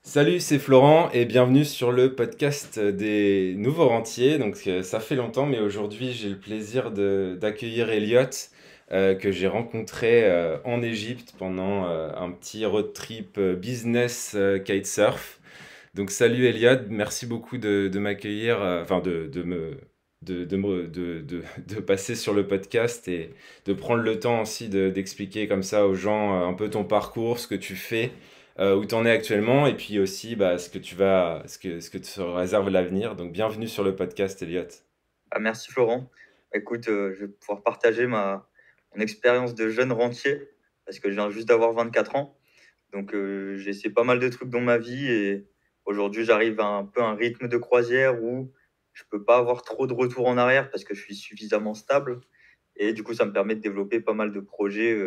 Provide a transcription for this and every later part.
Salut, c'est Florent et bienvenue sur le podcast des nouveaux rentiers. Ça fait longtemps, mais aujourd'hui j'ai le plaisir d'accueillir Elliot que j'ai rencontré en Égypte pendant un petit road trip business kitesurf. Donc salut Elliot, merci beaucoup de m'accueillir, enfin de passer sur le podcast et de prendre le temps aussi d'expliquer comme ça aux gens un peu ton parcours, ce que tu fais, où tu en es actuellement et puis aussi bah, ce que te réserve l'avenir. Donc bienvenue sur le podcast Elliot. Ah, merci Florent. Écoute, je vais pouvoir partager mon expérience de jeune rentier parce que je viens juste d'avoir 24 ans. Donc, j'ai essayé pas mal de trucs dans ma vie et aujourd'hui, j'arrive à un peu un rythme de croisière où je peux pas avoir trop de retour en arrière parce que je suis suffisamment stable. Et du coup, ça me permet de développer pas mal de projets,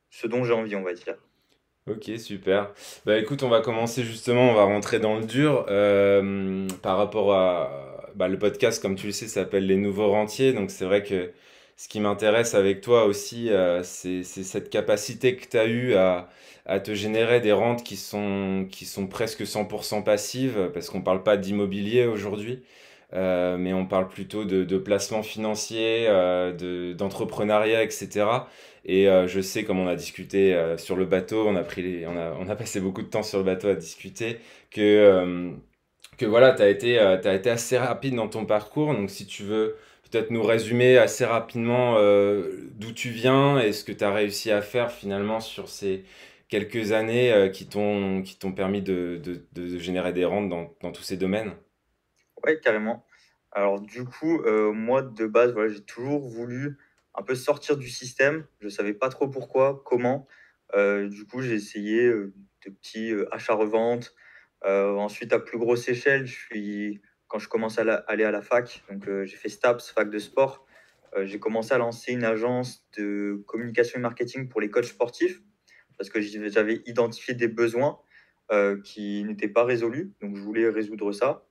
ce dont j'ai envie, on va dire. Ok, super. Bah écoute, on va commencer justement, on va rentrer dans le dur par rapport à le podcast, comme tu le sais, s'appelle Les Nouveaux Rentiers. Donc c'est vrai que ce qui m'intéresse avec toi aussi, c'est cette capacité que tu as eue à te générer des rentes qui sont presque 100% passives, parce qu'on parle pas d'immobilier aujourd'hui, mais on parle plutôt de placement financier, d'entrepreneuriat, etc. Et je sais, comme on a discuté sur le bateau, on a passé beaucoup de temps sur le bateau à discuter, que, euh, que voilà, t'as été assez rapide dans ton parcours. Donc si tu veux peut-être nous résumer assez rapidement d'où tu viens et ce que tu as réussi à faire finalement sur ces quelques années qui t'ont permis de générer des rentes dans tous ces domaines. Ouais, carrément. Alors du coup, moi de base, voilà, j'ai toujours voulu un peu sortir du système. Je savais pas trop pourquoi, comment. Du coup, j'ai essayé de petits achats-reventes. Ensuite, à plus grosse échelle, quand je commence à aller à la fac, donc j'ai fait STAPS, fac de sport. J'ai commencé à lancer une agence de communication et marketing pour les coachs sportifs parce que j'avais identifié des besoins qui n'étaient pas résolus. Donc, je voulais résoudre ça.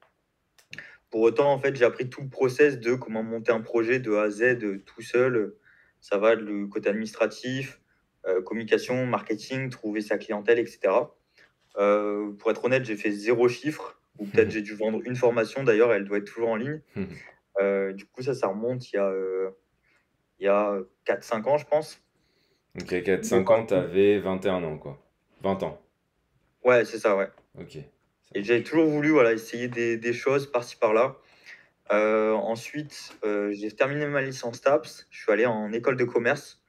Pour autant, en fait, j'ai appris tout le process de comment monter un projet de A à Z tout seul. Ça va le côté administratif, communication, marketing, trouver sa clientèle, etc. Pour être honnête, j'ai fait zéro chiffre, ou peut-être j'ai dû vendre une formation. D'ailleurs, elle doit être toujours en ligne. Du coup, ça remonte il y a 4-5 ans, je pense. Donc il y a quatre Mais cinq ans, t'avais 21 ans, quoi. 20 ans. ouais, c'est ça, ouais. Ok, ça Et j'ai marche. toujours voulu voilà, essayer des choses par-ci par-là. Ensuite, j'ai terminé ma licence TAPS. Je suis allé en école de commerce.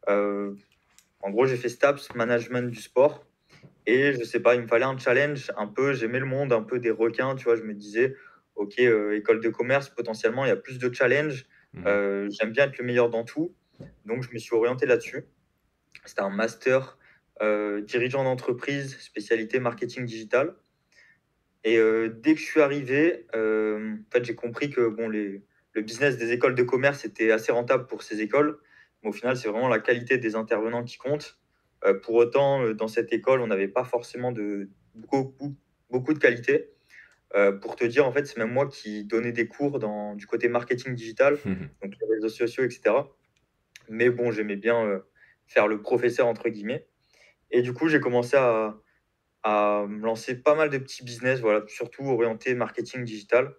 Euh, En gros, j'ai fait STAPS, management du sport. Et je sais pas, il me fallait un challenge un peu. J'aimais le monde un peu des requins, tu vois. Je me disais, OK, école de commerce, potentiellement, il y a plus de challenges. Mhm. J'aime bien être le meilleur dans tout. Donc, je me suis orienté là-dessus. C'était un master dirigeant d'entreprise, spécialité marketing digital. Et dès que je suis arrivé, en fait, j'ai compris que bon, le business des écoles de commerce était assez rentable pour ces écoles. Mais au final, c'est vraiment la qualité des intervenants qui compte. Pour autant, dans cette école, on n'avait pas forcément beaucoup de qualité. Pour te dire, en fait, c'est même moi qui donnais des cours du côté marketing digital, donc les réseaux sociaux, etc. Mais bon, j'aimais bien faire le professeur, entre guillemets. Et du coup, j'ai commencé à me lancer pas mal de petits business, voilà, surtout orienté marketing digital.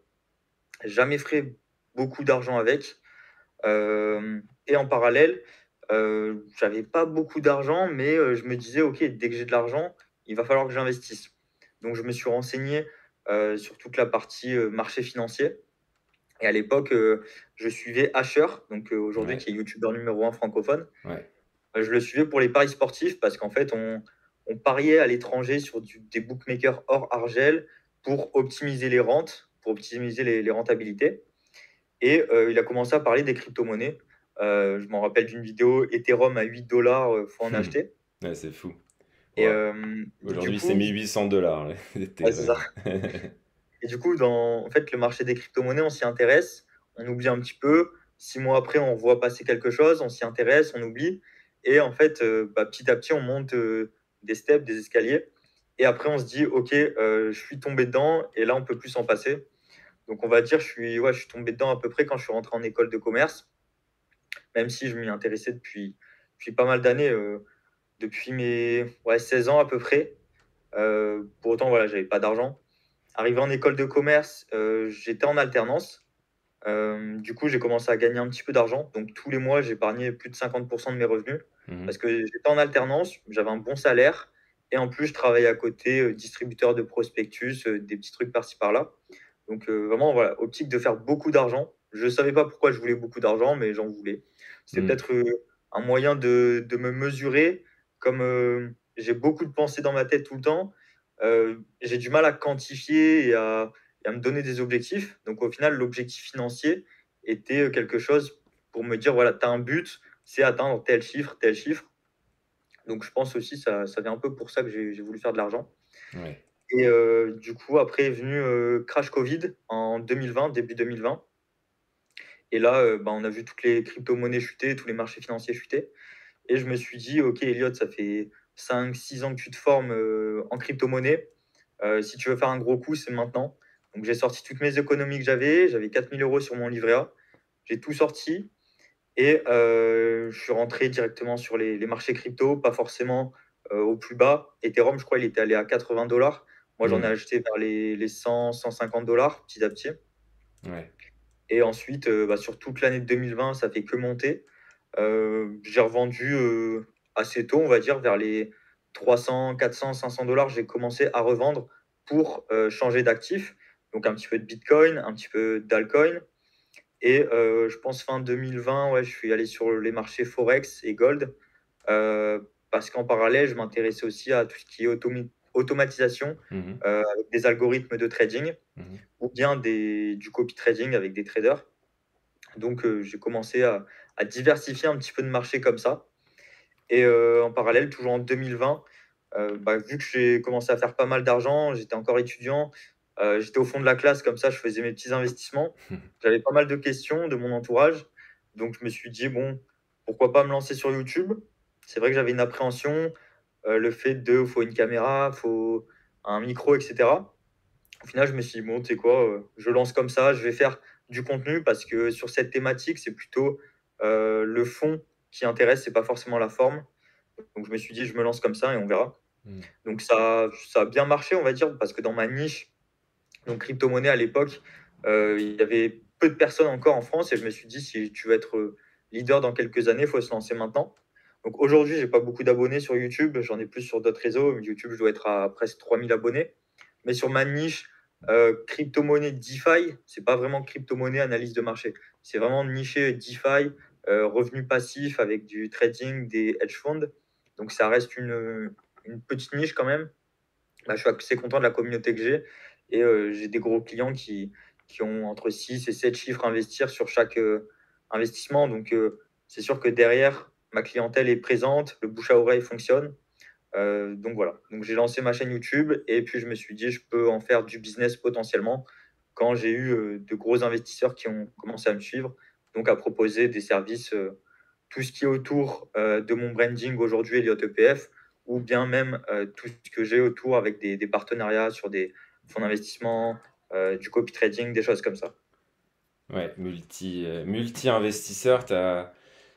Jamais fait beaucoup d'argent avec. Et en parallèle, j'avais pas beaucoup d'argent, mais je me disais, OK, dès que j'ai de l'argent, il va falloir que j'investisse. Donc, je me suis renseigné sur toute la partie marché financier. Et à l'époque, je suivais Asher, donc aujourd'hui Ouais, qui est youtubeur numéro un francophone. ouais. Je le suivais pour les paris sportifs parce qu'en fait, on pariait à l'étranger sur des bookmakers hors argel pour optimiser les rentes, pour optimiser les rentabilités. Et il a commencé à parler des crypto-monnaies. Je m'en rappelle d'une vidéo Ethereum à 8 dollars, faut en acheter. Ouais, c'est fou. Et Ouais. du Aujourd'hui, c'est coup, 1800 $. ouais, c'est ça. Ethereum. Et du coup, en fait, le marché des crypto-monnaies, on s'y intéresse, on oublie un petit peu. 6 mois après, on voit passer quelque chose, on s'y intéresse, on oublie. Et en fait, petit à petit, on monte des steps, des escaliers. Et après, on se dit, OK, je suis tombé dedans et là, on peut plus s'en passer. Donc, on va dire, je suis tombé dedans à peu près quand je suis rentré en école de commerce, même si je m'y intéressais depuis pas mal d'années, depuis mes 16 ans à peu près. Pour autant, voilà, j'avais pas d'argent. Arrivé en école de commerce, j'étais en alternance. Du coup, j'ai commencé à gagner un petit peu d'argent. Donc, tous les mois, j'épargnais plus de 50% de mes revenus Mhm. parce que j'étais en alternance, j'avais un bon salaire et en plus, je travaillais à côté, distributeur de prospectus, des petits trucs par-ci par-là. Donc, vraiment, voilà, optique de faire beaucoup d'argent. Je ne savais pas pourquoi je voulais beaucoup d'argent, mais j'en voulais. C'était Mhm. peut-être un moyen de me mesurer. Comme j'ai beaucoup de pensées dans ma tête tout le temps, j'ai du mal à quantifier et à me donner des objectifs. Donc, au final, l'objectif financier était quelque chose pour me dire, voilà, tu as un but, c'est atteindre tel chiffre, tel chiffre. Donc, je pense aussi ça vient un peu pour ça que j'ai voulu faire de l'argent. Ouais. Et du coup, après est venu crash Covid en 2020, début 2020. Et là, bah, on a vu toutes les crypto-monnaies chuter, tous les marchés financiers chuter. Et je me suis dit, OK, Elliot, ça fait 5, 6 ans que tu te formes en crypto-monnaie. Si tu veux faire un gros coup, c'est maintenant. Donc, j'ai sorti toutes mes économies que j'avais 4 000 € sur mon livret A. J'ai tout sorti et je suis rentré directement sur les marchés crypto, pas forcément au plus bas. Ethereum, je crois, il était allé à 80 $. Moi, j'en ai Mhm. acheté vers les 100, 150 $ petit à petit. Ouais. Et ensuite, bah, sur toute l'année de 2020, ça fait que monter. J'ai revendu assez tôt, on va dire, vers les 300, 400, 500 $. J'ai commencé à revendre pour changer d'actif. Donc, un petit peu de Bitcoin, un petit peu d'alcoin. Et je pense fin 2020, ouais, je suis allé sur les marchés Forex et Gold. Parce qu'en parallèle, je m'intéressais aussi à tout ce qui est automatisation Mhm. avec des algorithmes de trading Mhm. ou bien du copy trading avec des traders. Donc, j'ai commencé à diversifier un petit peu de marché comme ça. Et en parallèle, toujours en 2020, bah, vu que j'ai commencé à faire pas mal d'argent, j'étais encore étudiant, j'étais au fond de la classe, comme ça, je faisais mes petits investissements. J'avais pas mal de questions de mon entourage. Donc, je me suis dit, bon, pourquoi pas me lancer sur YouTube. C'est vrai que j'avais une appréhension, le fait de, faut une caméra, faut un micro, etc. Au final, je me suis dit, bon, tu sais quoi, je lance comme ça, je vais faire du contenu parce que sur cette thématique, c'est plutôt le fond qui intéresse, c'est pas forcément la forme. Donc, je me suis dit, je me lance comme ça et on verra. Mhm. Donc, ça a bien marché, on va dire, parce que dans ma niche, donc crypto-monnaie à l'époque, il y avait peu de personnes encore en France et je me suis dit, si tu veux être leader dans quelques années, il faut se lancer maintenant. Donc, aujourd'hui, j'ai pas beaucoup d'abonnés sur YouTube, j'en ai plus sur d'autres réseaux. YouTube, je dois être à presque 3 000 abonnés. Mais sur ma niche, crypto-monnaie DeFi, c'est pas vraiment crypto-monnaie analyse de marché. C'est vraiment niché DeFi, revenu passif avec du trading, des hedge funds. Donc ça reste une petite niche quand même. Bah, je suis assez content de la communauté que j'ai. Et j'ai des gros clients qui ont entre 6 et 7 chiffres à investir sur chaque investissement. Donc c'est sûr que derrière, ma clientèle est présente, le bouche à oreille fonctionne. Donc voilà, donc j'ai lancé ma chaîne YouTube et puis je me suis dit je peux en faire du business potentiellement quand j'ai eu de gros investisseurs qui ont commencé à me suivre, donc à proposer des services, tout ce qui est autour de mon branding aujourd'hui, Elliott EPF, ou bien même tout ce que j'ai autour avec des partenariats sur des fonds d'investissement, du copy trading, des choses comme ça. Ouais, multi-investisseur,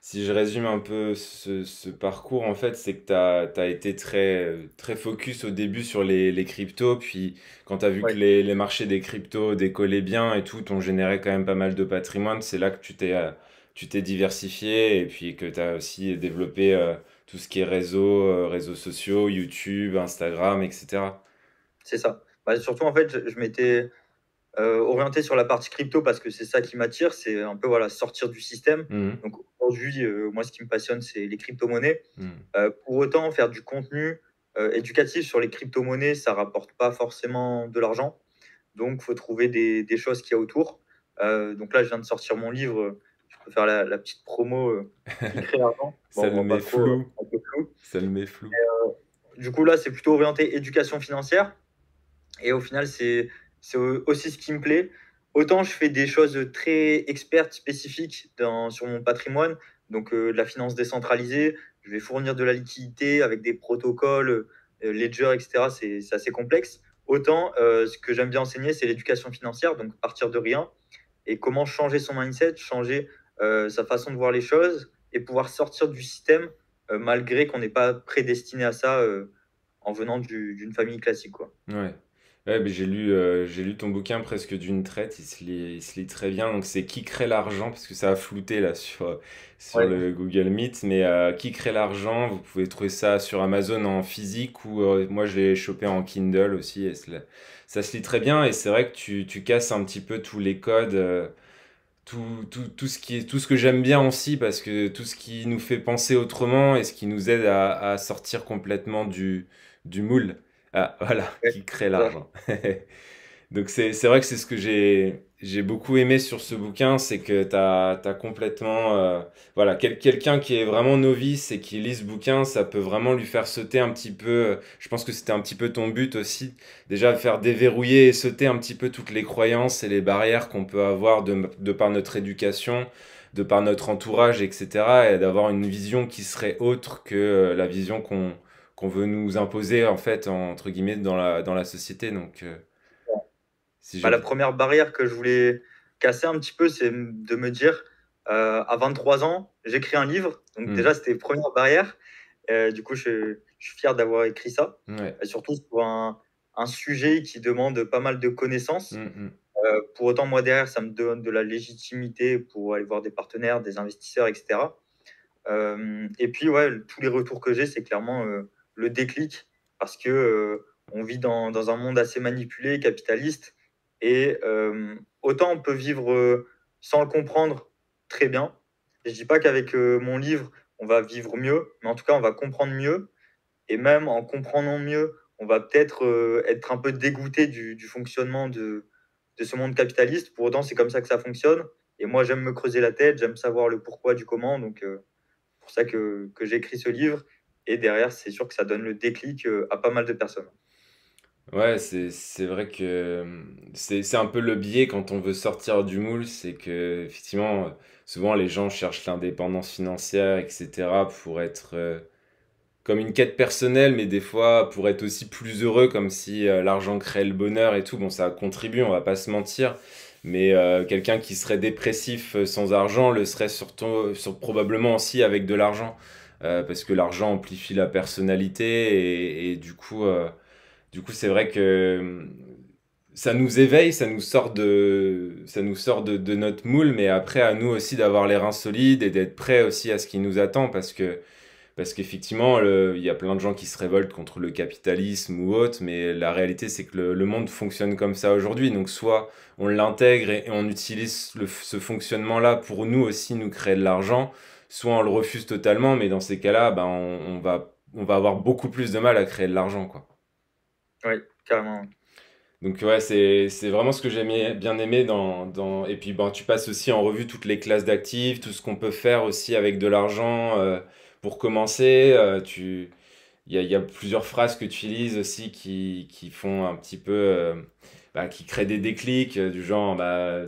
si je résume un peu ce parcours, en fait, c'est que t'as été très focus au début sur les cryptos, puis quand t'as vu que Ouais, les marchés des cryptos décollaient bien et tout, t'ont généré quand même pas mal de patrimoine, c'est là que tu t'es diversifié et puis que t'as aussi développé tout ce qui est réseaux sociaux, YouTube, Instagram, etc. c'est ça. Bah, surtout en fait, je m'étais orienté sur la partie crypto parce que c'est ça qui m'attire, c'est un peu voilà, sortir du système. Mhm, Donc aujourd'hui, moi, ce qui me passionne, c'est les crypto-monnaies. mhm. Pour autant, faire du contenu éducatif sur les crypto-monnaies, ça rapporte pas forcément de l'argent. Donc, il faut trouver des choses qu'il y a autour. Donc là, je viens de sortir mon livre. Je peux faire la petite promo qui crée l'argent. Ça Bon, le on va met pas trop flou, un peu flou. ça le met flou. Du coup, là, c'est plutôt orienté éducation financière. Et au final, c'est aussi ce qui me plaît. Autant je fais des choses très expertes, spécifiques sur mon patrimoine, donc de la finance décentralisée. Je vais fournir de la liquidité avec des protocoles, Ledger, etc. C'est assez complexe. Autant ce que j'aime bien enseigner, c'est l'éducation financière, donc partir de rien et comment changer son mindset, changer sa façon de voir les choses et pouvoir sortir du système malgré qu'on n'est pas prédestiné à ça en venant d'une famille classique, quoi. Ouais. Ouais, mais j'ai lu ton bouquin presque d'une traite, il se lit très bien. Donc c'est Qui crée l'argent, parce que ça a flouté là sur Ouais, le Google Meet, mais Qui crée l'argent, vous pouvez trouver ça sur Amazon en physique ou moi je l'ai chopé en Kindle aussi, ça se lit très bien et c'est vrai que tu casses un petit peu tous les codes, tout ce tout ce que j'aime bien aussi, parce que tout ce qui nous fait penser autrement et ce qui nous aide à sortir complètement du moule. Ah, voilà, ouais, qui crée c'est ça. l'argent. Donc c'est vrai que c'est ce que j'ai beaucoup aimé sur ce bouquin, c'est que t'as complètement voilà, quelqu'un qui est vraiment novice et qui lit ce bouquin, ça peut vraiment lui faire sauter un petit peu, je pense que c'était un petit peu ton but aussi, déjà faire déverrouiller et sauter un petit peu toutes les croyances et les barrières qu'on peut avoir de par notre éducation, de par notre entourage, etc. et d'avoir une vision qui serait autre que la vision qu'on veut nous imposer en fait entre guillemets dans la société. Donc si Bah, j'ai la première barrière que je voulais casser un petit peu, c'est de me dire, à 23 ans, j'écris un livre. Donc Hmm. déjà, c'était première barrière. Du coup, je suis fier d'avoir écrit ça. Ouais. Et surtout sur un sujet qui demande pas mal de connaissances. Hmm, hmm. Pour autant, moi, derrière, ça me donne de la légitimité pour aller voir des partenaires, des investisseurs, etc. Et puis, ouais, tous les retours que j'ai, c'est clairement le déclic parce que on vit dans un monde assez manipulé, capitaliste. Et autant on peut vivre sans le comprendre très bien. Je dis pas qu'avec mon livre, on va vivre mieux, mais en tout cas, on va comprendre mieux. Et même en comprenant mieux, on va peut-être être un peu dégoûté du fonctionnement de ce monde capitaliste. Pour autant, c'est comme ça que ça fonctionne. Et moi, j'aime me creuser la tête, j'aime savoir le pourquoi du comment. Donc, pour ça que j'ai écrit ce livre. Et derrière, c'est sûr que ça donne le déclic à pas mal de personnes. Ouais, c'est vrai que c'est un peu le biais quand on veut sortir du moule, c'est que effectivement souvent les gens cherchent l'indépendance financière, etc. pour être comme une quête personnelle, mais des fois pour être aussi plus heureux, comme si l'argent crée le bonheur et tout. Bon, ça contribue, on va pas se mentir, mais quelqu'un qui serait dépressif sans argent le serait surtout, probablement aussi avec de l'argent, parce que l'argent amplifie la personnalité et du coup, c'est vrai que ça nous éveille, ça nous sort de notre moule, mais après à nous aussi d'avoir les reins solides et d'être prêts aussi à ce qui nous attend, parce qu'effectivement, il y a plein de gens qui se révoltent contre le capitalisme ou autre, mais la réalité, c'est que le monde fonctionne comme ça aujourd'hui. Donc, soit on l'intègre et on utilise ce fonctionnement-là pour nous aussi nous créer de l'argent, soit on le refuse totalement, mais dans ces cas-là, ben, on va avoir beaucoup plus de mal à créer de l'argent, quoi. Oui, carrément. Donc ouais, c'est vraiment ce que j'ai bien aimé et puis ben, tu passes aussi en revue toutes les classes d'actifs, tout ce qu'on peut faire aussi avec de l'argent pour commencer. Il y a plusieurs phrases que tu lises aussi qui font un petit peu, bah, qui créent des déclics du genre, bah,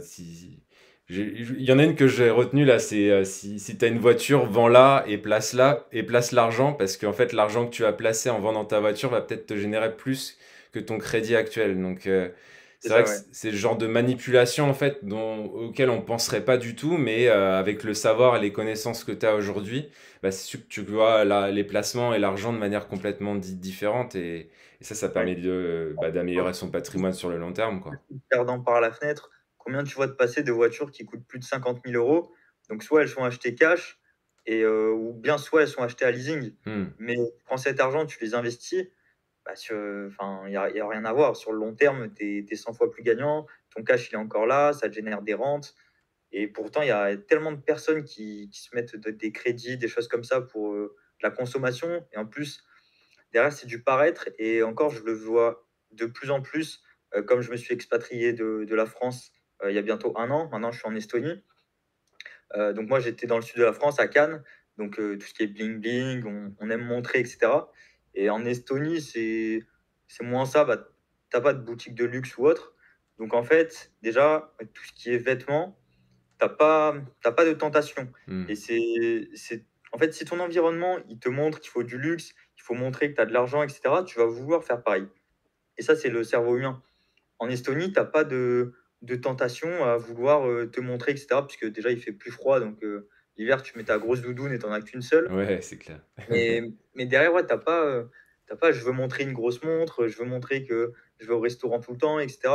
il y en a une que j'ai retenue là, c'est si tu as une voiture, vends-la et place l'argent, parce qu'en fait l'argent que tu as placé en vendant ta voiture va peut-être te générer plus que ton crédit actuel. Donc C'est c'est vrai ça, que ouais. c'est le genre de manipulation en fait auquel on penserait pas du tout, mais avec le savoir et les connaissances que tu as aujourd'hui, bah, c'est sûr que tu vois les placements et l'argent de manière complètement différente et ça Ouais. permet bah, d'améliorer son patrimoine sur le long terme, quoi. Regardant par la fenêtre, combien tu vois de passer de voitures qui coûtent plus de 50 000 euros. Donc, soit elles sont achetées cash, ou bien soit elles sont achetées à leasing. Hmm. Mais tu prends cet argent, tu les investis, bah, y a rien à voir. Sur le long terme, tu es 100 fois plus gagnant. Ton cash, il est encore là, ça te génère des rentes. Et pourtant, il y a tellement de personnes qui se mettent des crédits, des choses comme ça pour de la consommation. Et en plus, derrière, c'est du paraître. Et encore, je le vois de plus en plus, comme je me suis expatrié de la France il y a bientôt un an. Maintenant, je suis en Estonie. Donc moi, j'étais dans le sud de la France, à Cannes. Donc tout ce qui est bling bling, on aime montrer, etc. Et en Estonie, c'est moins ça. Bah, t'as pas de boutique de luxe ou autre. Donc en fait, déjà, tout ce qui est vêtements, t'as pas de tentation. Hmm. Et en fait, si ton environnement, il te montre qu'il faut du luxe, qu'il faut montrer que tu as de l'argent, etc., tu vas vouloir faire pareil. Et ça, c'est le cerveau humain. En Estonie, t'as pas de tentation à vouloir te montrer, etc., puisque déjà, il fait plus froid. Donc, l'hiver, tu mets ta grosse doudoune et t'en as qu'une seule. Ouais, c'est clair. Mais derrière, ouais, t'as pas. T'as pas, je veux montrer une grosse montre, je veux montrer que je vais au restaurant tout le temps, etc.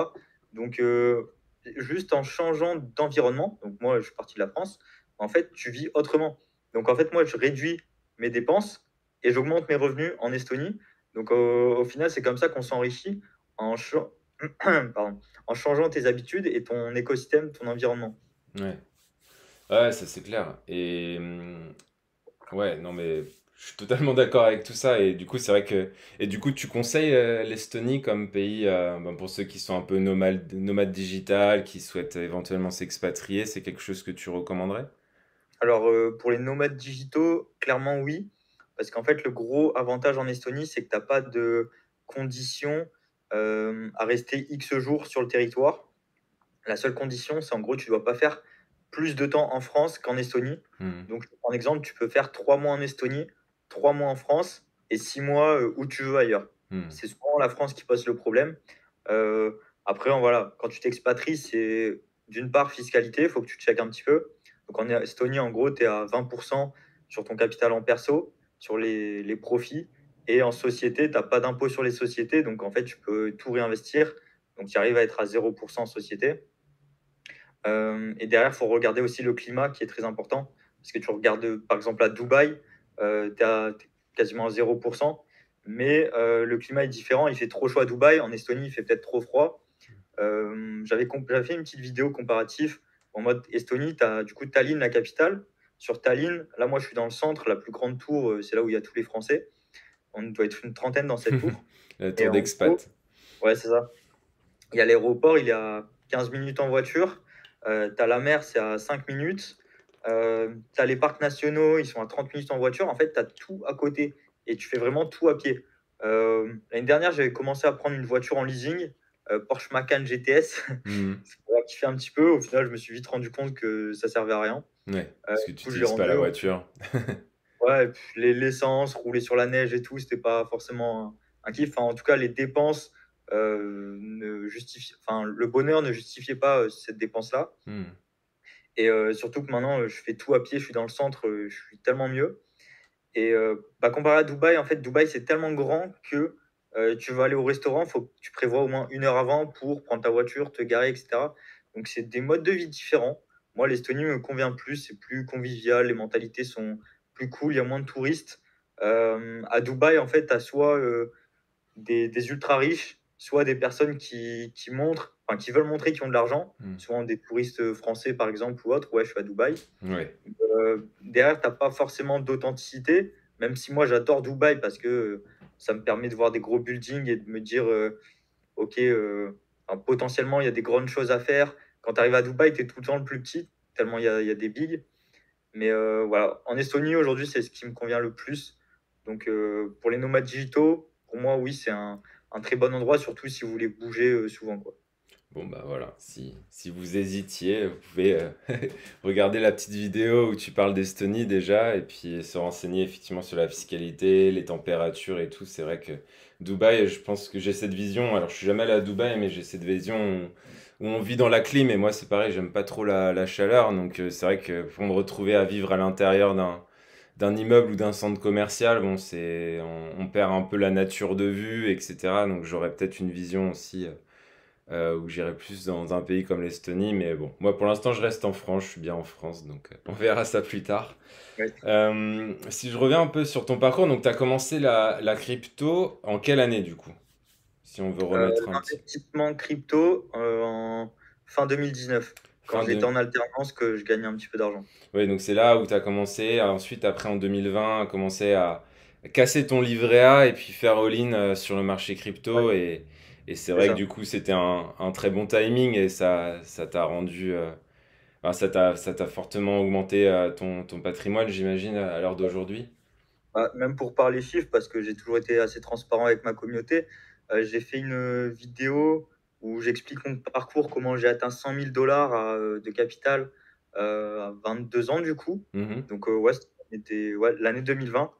Donc, juste en changeant d'environnement, donc moi, je suis parti de la France, en fait, tu vis autrement. Donc, en fait, moi, je réduis mes dépenses et j'augmente mes revenus en Estonie. Donc, au final, c'est comme ça qu'on s'enrichit en, cha- pardon, en changeant tes habitudes et ton écosystème, ton environnement. Ouais. Ouais, ça c'est clair. Et ouais, non mais je suis totalement d'accord avec tout ça. Et du coup, c'est vrai que. Et du coup, tu conseilles l'Estonie comme pays ben, pour ceux qui sont un peu nomades digital, qui souhaitent éventuellement s'expatrier, c'est quelque chose que tu recommanderais? Alors, pour les nomades digitaux, clairement oui. Parce qu'en fait, le gros avantage en Estonie, c'est que tu as pas de conditions à rester X jours sur le territoire. La seule condition, c'est en gros, tu dois pas faire plus de temps en France qu'en Estonie. Mhm. Donc, en exemple, tu peux faire 3 mois en Estonie, 3 mois en France et 6 mois où tu veux ailleurs. Mhm. C'est souvent la France qui pose le problème. Euh, Après, voilà, quand tu t'expatries, c'est d'une part fiscalité, il faut que tu checkes un petit peu. Donc, en Estonie, en gros, tu es à 20% sur ton capital en perso, sur les profits. Et en société, tu n'as pas d'impôt sur les sociétés. Donc, en fait, tu peux tout réinvestir. Donc, tu arrives à être à 0% en société. Et derrière, il faut regarder aussi le climat qui est très important. Parce que tu regardes, par exemple, à Dubaï, tu es quasiment à 0%. Mais le climat est différent. Il fait trop chaud à Dubaï. En Estonie, il fait peut-être trop froid. J'avais fait une petite vidéo comparative en mode Estonie. Tu as du coup Tallinn, la capitale. Sur Tallinn, là, moi, je suis dans le centre. La plus grande tour, c'est là où il y a tous les Français. On doit être une trentaine dans cette tour. Le Et tour en gros, d'expat. ouais, c'est ça. Il y a l'aéroport, il est à 15 minutes en voiture. Tu as la mer, c'est à 5 minutes. Tu as les parcs nationaux, ils sont à 30 minutes en voiture. En fait, tu as tout à côté et tu fais vraiment tout à pied. L'année dernière, j'avais commencé à prendre une voiture en leasing, Porsche Macan GTS. Mhm. C'est pour kiffer un petit peu. Au final, je me suis vite rendu compte que ça servait à rien. Ouais, parce que Du tu coup, je l'ai n'utilises pas rendu. la voiture. Ouais, et puis l'essence, rouler sur la neige et tout, c'était pas forcément un kiff. Enfin, en tout cas, les dépenses enfin, le bonheur ne justifiait pas cette dépense-là. Mhm. Et surtout que maintenant, je fais tout à pied, je suis dans le centre, je suis tellement mieux. Et bah, comparé à Dubaï, en fait, Dubaï, c'est tellement grand que tu vas aller au restaurant, faut que tu prévois au moins 1 heure avant pour prendre ta voiture, te garer, etc. Donc, c'est des modes de vie différents. Moi, l'Estonie me convient plus, c'est plus convivial, les mentalités sont plus cool, il y a moins de touristes. À Dubaï, en fait, tu as soit des ultra riches, soit des personnes qui montrent, enfin, qui veulent montrer qu'ils ont de l'argent, Mhm. souvent des touristes français, par exemple, ou autres. Ouais, je suis à Dubaï. Ouais. Derrière, tu n'as pas forcément d'authenticité, même si moi j'adore Dubaï parce que ça me permet de voir des gros buildings et de me dire, ok, enfin, potentiellement il y a des grandes choses à faire. Quand tu arrives à Dubaï, tu es tout le temps le plus petit, tellement il y a des bigs. Mais voilà, en Estonie aujourd'hui, c'est ce qui me convient le plus. Donc pour les nomades digitaux, pour moi, oui, c'est un très bon endroit, surtout si vous voulez bouger souvent, quoi. Bon bah voilà, si vous hésitiez, vous pouvez regarder la petite vidéo où tu parles d'Estonie déjà et puis se renseigner effectivement sur la fiscalité, les températures et tout. C'est vrai que Dubaï, je pense que j'ai cette vision, alors je suis jamais allé à Dubaï, mais j'ai cette vision où on vit dans la clim et moi c'est pareil, j'aime pas trop la chaleur, donc c'est vrai que pour me retrouver à vivre à l'intérieur d'un immeuble ou d'un centre commercial, bon on perd un peu la nature de vue, etc. Donc j'aurais peut-être une vision aussi où j'irai plus dans un pays comme l'Estonie. Mais bon, moi pour l'instant, je reste en France, je suis bien en France, donc on verra ça plus tard. Ouais. Si je reviens un peu sur ton parcours, donc tu as commencé la crypto en quelle année du coup? Si on veut remettre un petit. L'investissement crypto en fin 2019, quand Fin j'étais de. en alternance, que je gagnais un petit peu d'argent. Oui, donc c'est là où tu as commencé. Ensuite, après en 2020, à commencer à casser ton livret A et puis faire all-in sur le marché Ouais, crypto. Et c'est c'est vrai que ça. du coup, c'était un très bon timing et ça t'a rendu. Enfin, ça t'a fortement augmenté ton patrimoine, j'imagine, à l'heure d'aujourd'hui. Bah, même pour parler chiffres, parce que j'ai toujours été assez transparent avec ma communauté, j'ai fait une vidéo où j'explique mon parcours, comment j'ai atteint 100 000 dollars de capital à 22 ans du coup. Mhm. Donc ouais, c'était ouais, l'année 2020.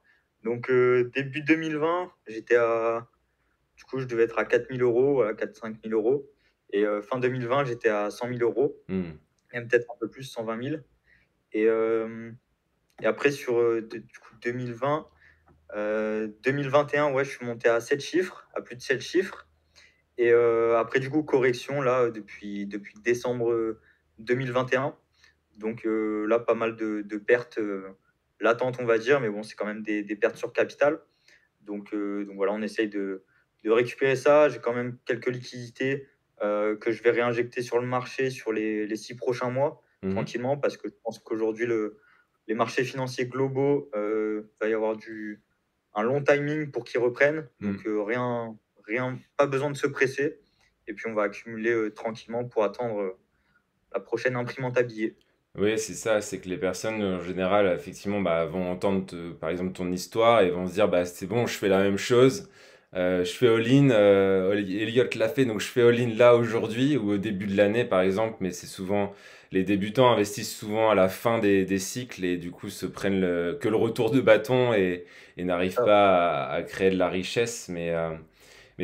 Donc début 2020, du coup, je devais être à 4 000 euros, voilà, 4 5 000 euros. Et fin 2020, j'étais à 100 000 euros, Mhm. même peut-être un peu plus, 120 000. Et, euh, et après, sur du coup, 2020, 2021, ouais, je suis monté à 7 chiffres, à plus de 7 chiffres. Et après, du coup, correction, là, depuis décembre 2021. Donc là, pas mal de pertes latentes, on va dire, mais bon, c'est quand même des pertes sur capital. Donc voilà, on essaye de récupérer ça. J'ai quand même quelques liquidités que je vais réinjecter sur le marché sur les 6 prochains mois, Mhm. tranquillement, parce que je pense qu'aujourd'hui, les marchés financiers globaux, va y avoir un long timing pour qu'ils reprennent. Donc Mhm. pas besoin de se presser. Et puis on va accumuler tranquillement pour attendre la prochaine imprimante à billets. Oui, c'est ça, c'est que les personnes en général, effectivement, bah, vont entendre par exemple ton histoire et vont se dire, bah c'est bon, je fais la même chose, je fais all-in, Elliot l'a fait, donc je fais all-in là aujourd'hui ou au début de l'année par exemple, mais c'est souvent, les débutants investissent souvent à la fin des cycles et du coup se prennent que le retour de bâton et n'arrivent Ah, pas à créer de la richesse, mais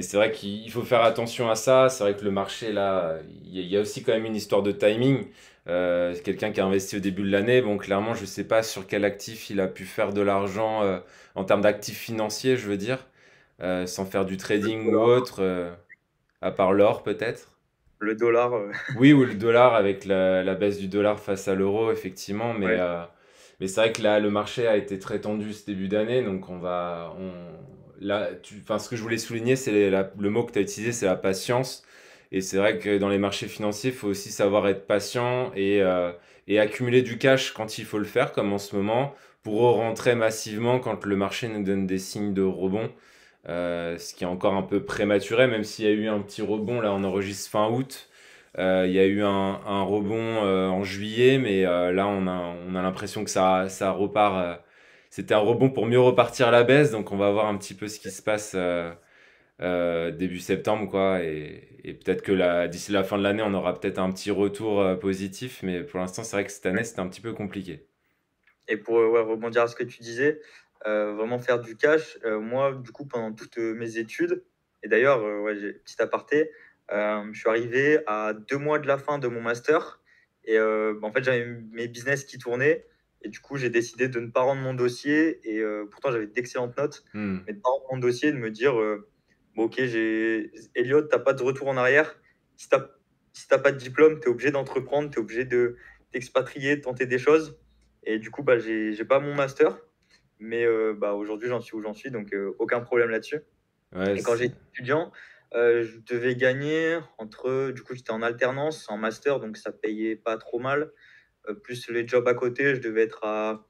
c'est vrai qu'il faut faire attention à ça. C'est vrai que le marché, là, il y a aussi quand même une histoire de timing. C'est quelqu'un qui a investi au début de l'année. Bon, clairement, je ne sais pas sur quel actif il a pu faire de l'argent en termes d'actifs financiers, je veux dire, sans faire du trading ou autre, à part l'or peut-être. le dollar, Oui, ou le dollar avec la baisse du dollar face à l'euro, effectivement. ouais, Mais c'est vrai que là, le marché a été très tendu ce début d'année. Donc, là, enfin, ce que je voulais souligner, c'est le mot que tu as utilisé, c'est la patience. Et c'est vrai que dans les marchés financiers, il faut aussi savoir être patient et accumuler du cash quand il faut le faire, comme en ce moment, pour rentrer massivement quand le marché nous donne des signes de rebond. Ce qui est encore un peu prématuré, même s'il y a eu un petit rebond, là on enregistre fin août. Il y a eu un rebond en juillet, mais là on a l'impression que ça repart. C'était un rebond pour mieux repartir à la baisse, donc on va voir un petit peu ce qui se passe début septembre, quoi. Et peut-être que d'ici la fin de l'année, on aura peut-être un petit retour positif, mais pour l'instant, c'est vrai que cette année, c'était un petit peu compliqué. et pour ouais, rebondir à ce que tu disais, vraiment faire du cash, moi, du coup, pendant toutes mes études, et d'ailleurs, ouais, petit aparté, je suis arrivé à 2 mois de la fin de mon master, et en fait, j'avais mes business qui tournaient, et du coup, j'ai décidé de ne pas rendre mon dossier, et pourtant, j'avais d'excellentes notes, Hmm. mais de ne pas rendre mon dossier, de me dire, bon, ok, Elliot, tu n'as pas de retour en arrière, si tu n'as pas de diplôme, tu es obligé d'entreprendre, tu es obligé de t'expatrier, de tenter des choses. Et du coup, bah, j'ai pas mon master, mais bah, aujourd'hui, j'en suis où j'en suis, donc aucun problème là-dessus. Ouais, Et quand j'étais étudiant, je devais gagner entre, du coup, j'étais en alternance, en master, donc ça payait pas trop mal. Plus les jobs à côté, je devais être à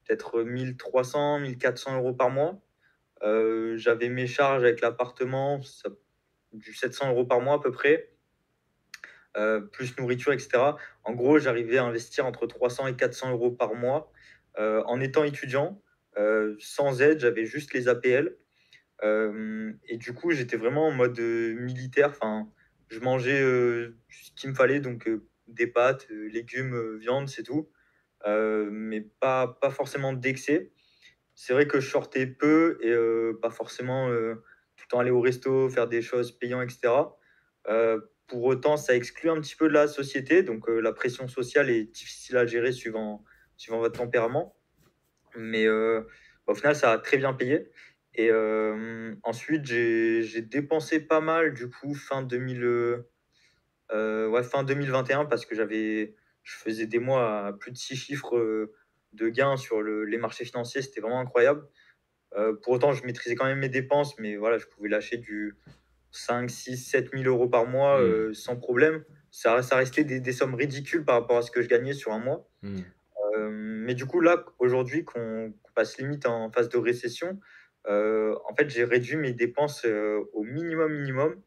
peut-être 1300, 1400 euros par mois. J'avais mes charges avec l'appartement, du 700 euros par mois à peu près, plus nourriture, etc. En gros, j'arrivais à investir entre 300 et 400 euros par mois en étant étudiant. Sans aide, j'avais juste les APL. Et du coup, j'étais vraiment en mode militaire. Enfin, je mangeais ce qu'il me fallait, donc des pâtes, légumes, viande, c'est tout. Mais pas forcément d'excès. C'est vrai que je sortais peu et pas forcément tout le temps aller au resto, faire des choses payantes, etc. Pour autant, ça exclut un petit peu de la société, donc la pression sociale est difficile à gérer suivant votre tempérament. Mais au final, ça a très bien payé. Et ensuite, j'ai dépensé pas mal, du coup, ouais, fin 2021, parce que je faisais des mois à plus de 6 chiffres de gains sur les marchés financiers. C'était vraiment incroyable. Pour autant, je maîtrisais quand même mes dépenses, mais voilà, je pouvais lâcher du 5, 6, 7 000 euros par mois hmm, sans problème. Ça restait des sommes ridicules par rapport à ce que je gagnais sur un mois. hmm, Mais du coup, là, aujourd'hui, qu'on passe limite en phase de récession, en fait, j'ai réduit mes dépenses au minimum, minimum.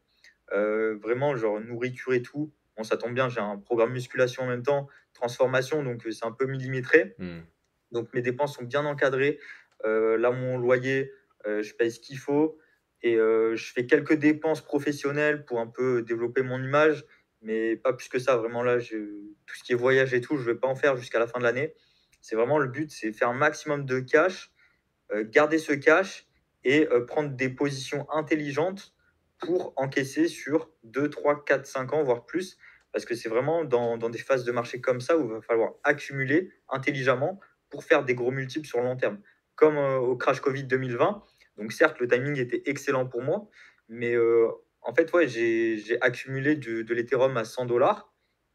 Vraiment, genre nourriture et tout. Bon, ça tombe bien, j'ai un programme musculation en même temps, transformation, donc c'est un peu millimétré. hmm. Donc mes dépenses sont bien encadrées. Là, mon loyer, je paye ce qu'il faut. Et je fais quelques dépenses professionnelles pour un peu développer mon image, mais pas plus que ça. Vraiment, là, tout ce qui est voyage et tout, je ne vais pas en faire jusqu'à la fin de l'année. C'est vraiment le but, c'est faire un maximum de cash, garder ce cash et prendre des positions intelligentes pour encaisser sur 2, 3, 4, 5 ans, voire plus. Parce que c'est vraiment dans des phases de marché comme ça où il va falloir accumuler intelligemment pour faire des gros multiples sur le long terme. comme au crash Covid 2020. Donc certes, le timing était excellent pour moi, mais en fait, ouais, j'ai accumulé de l'Ethereum à 100 $.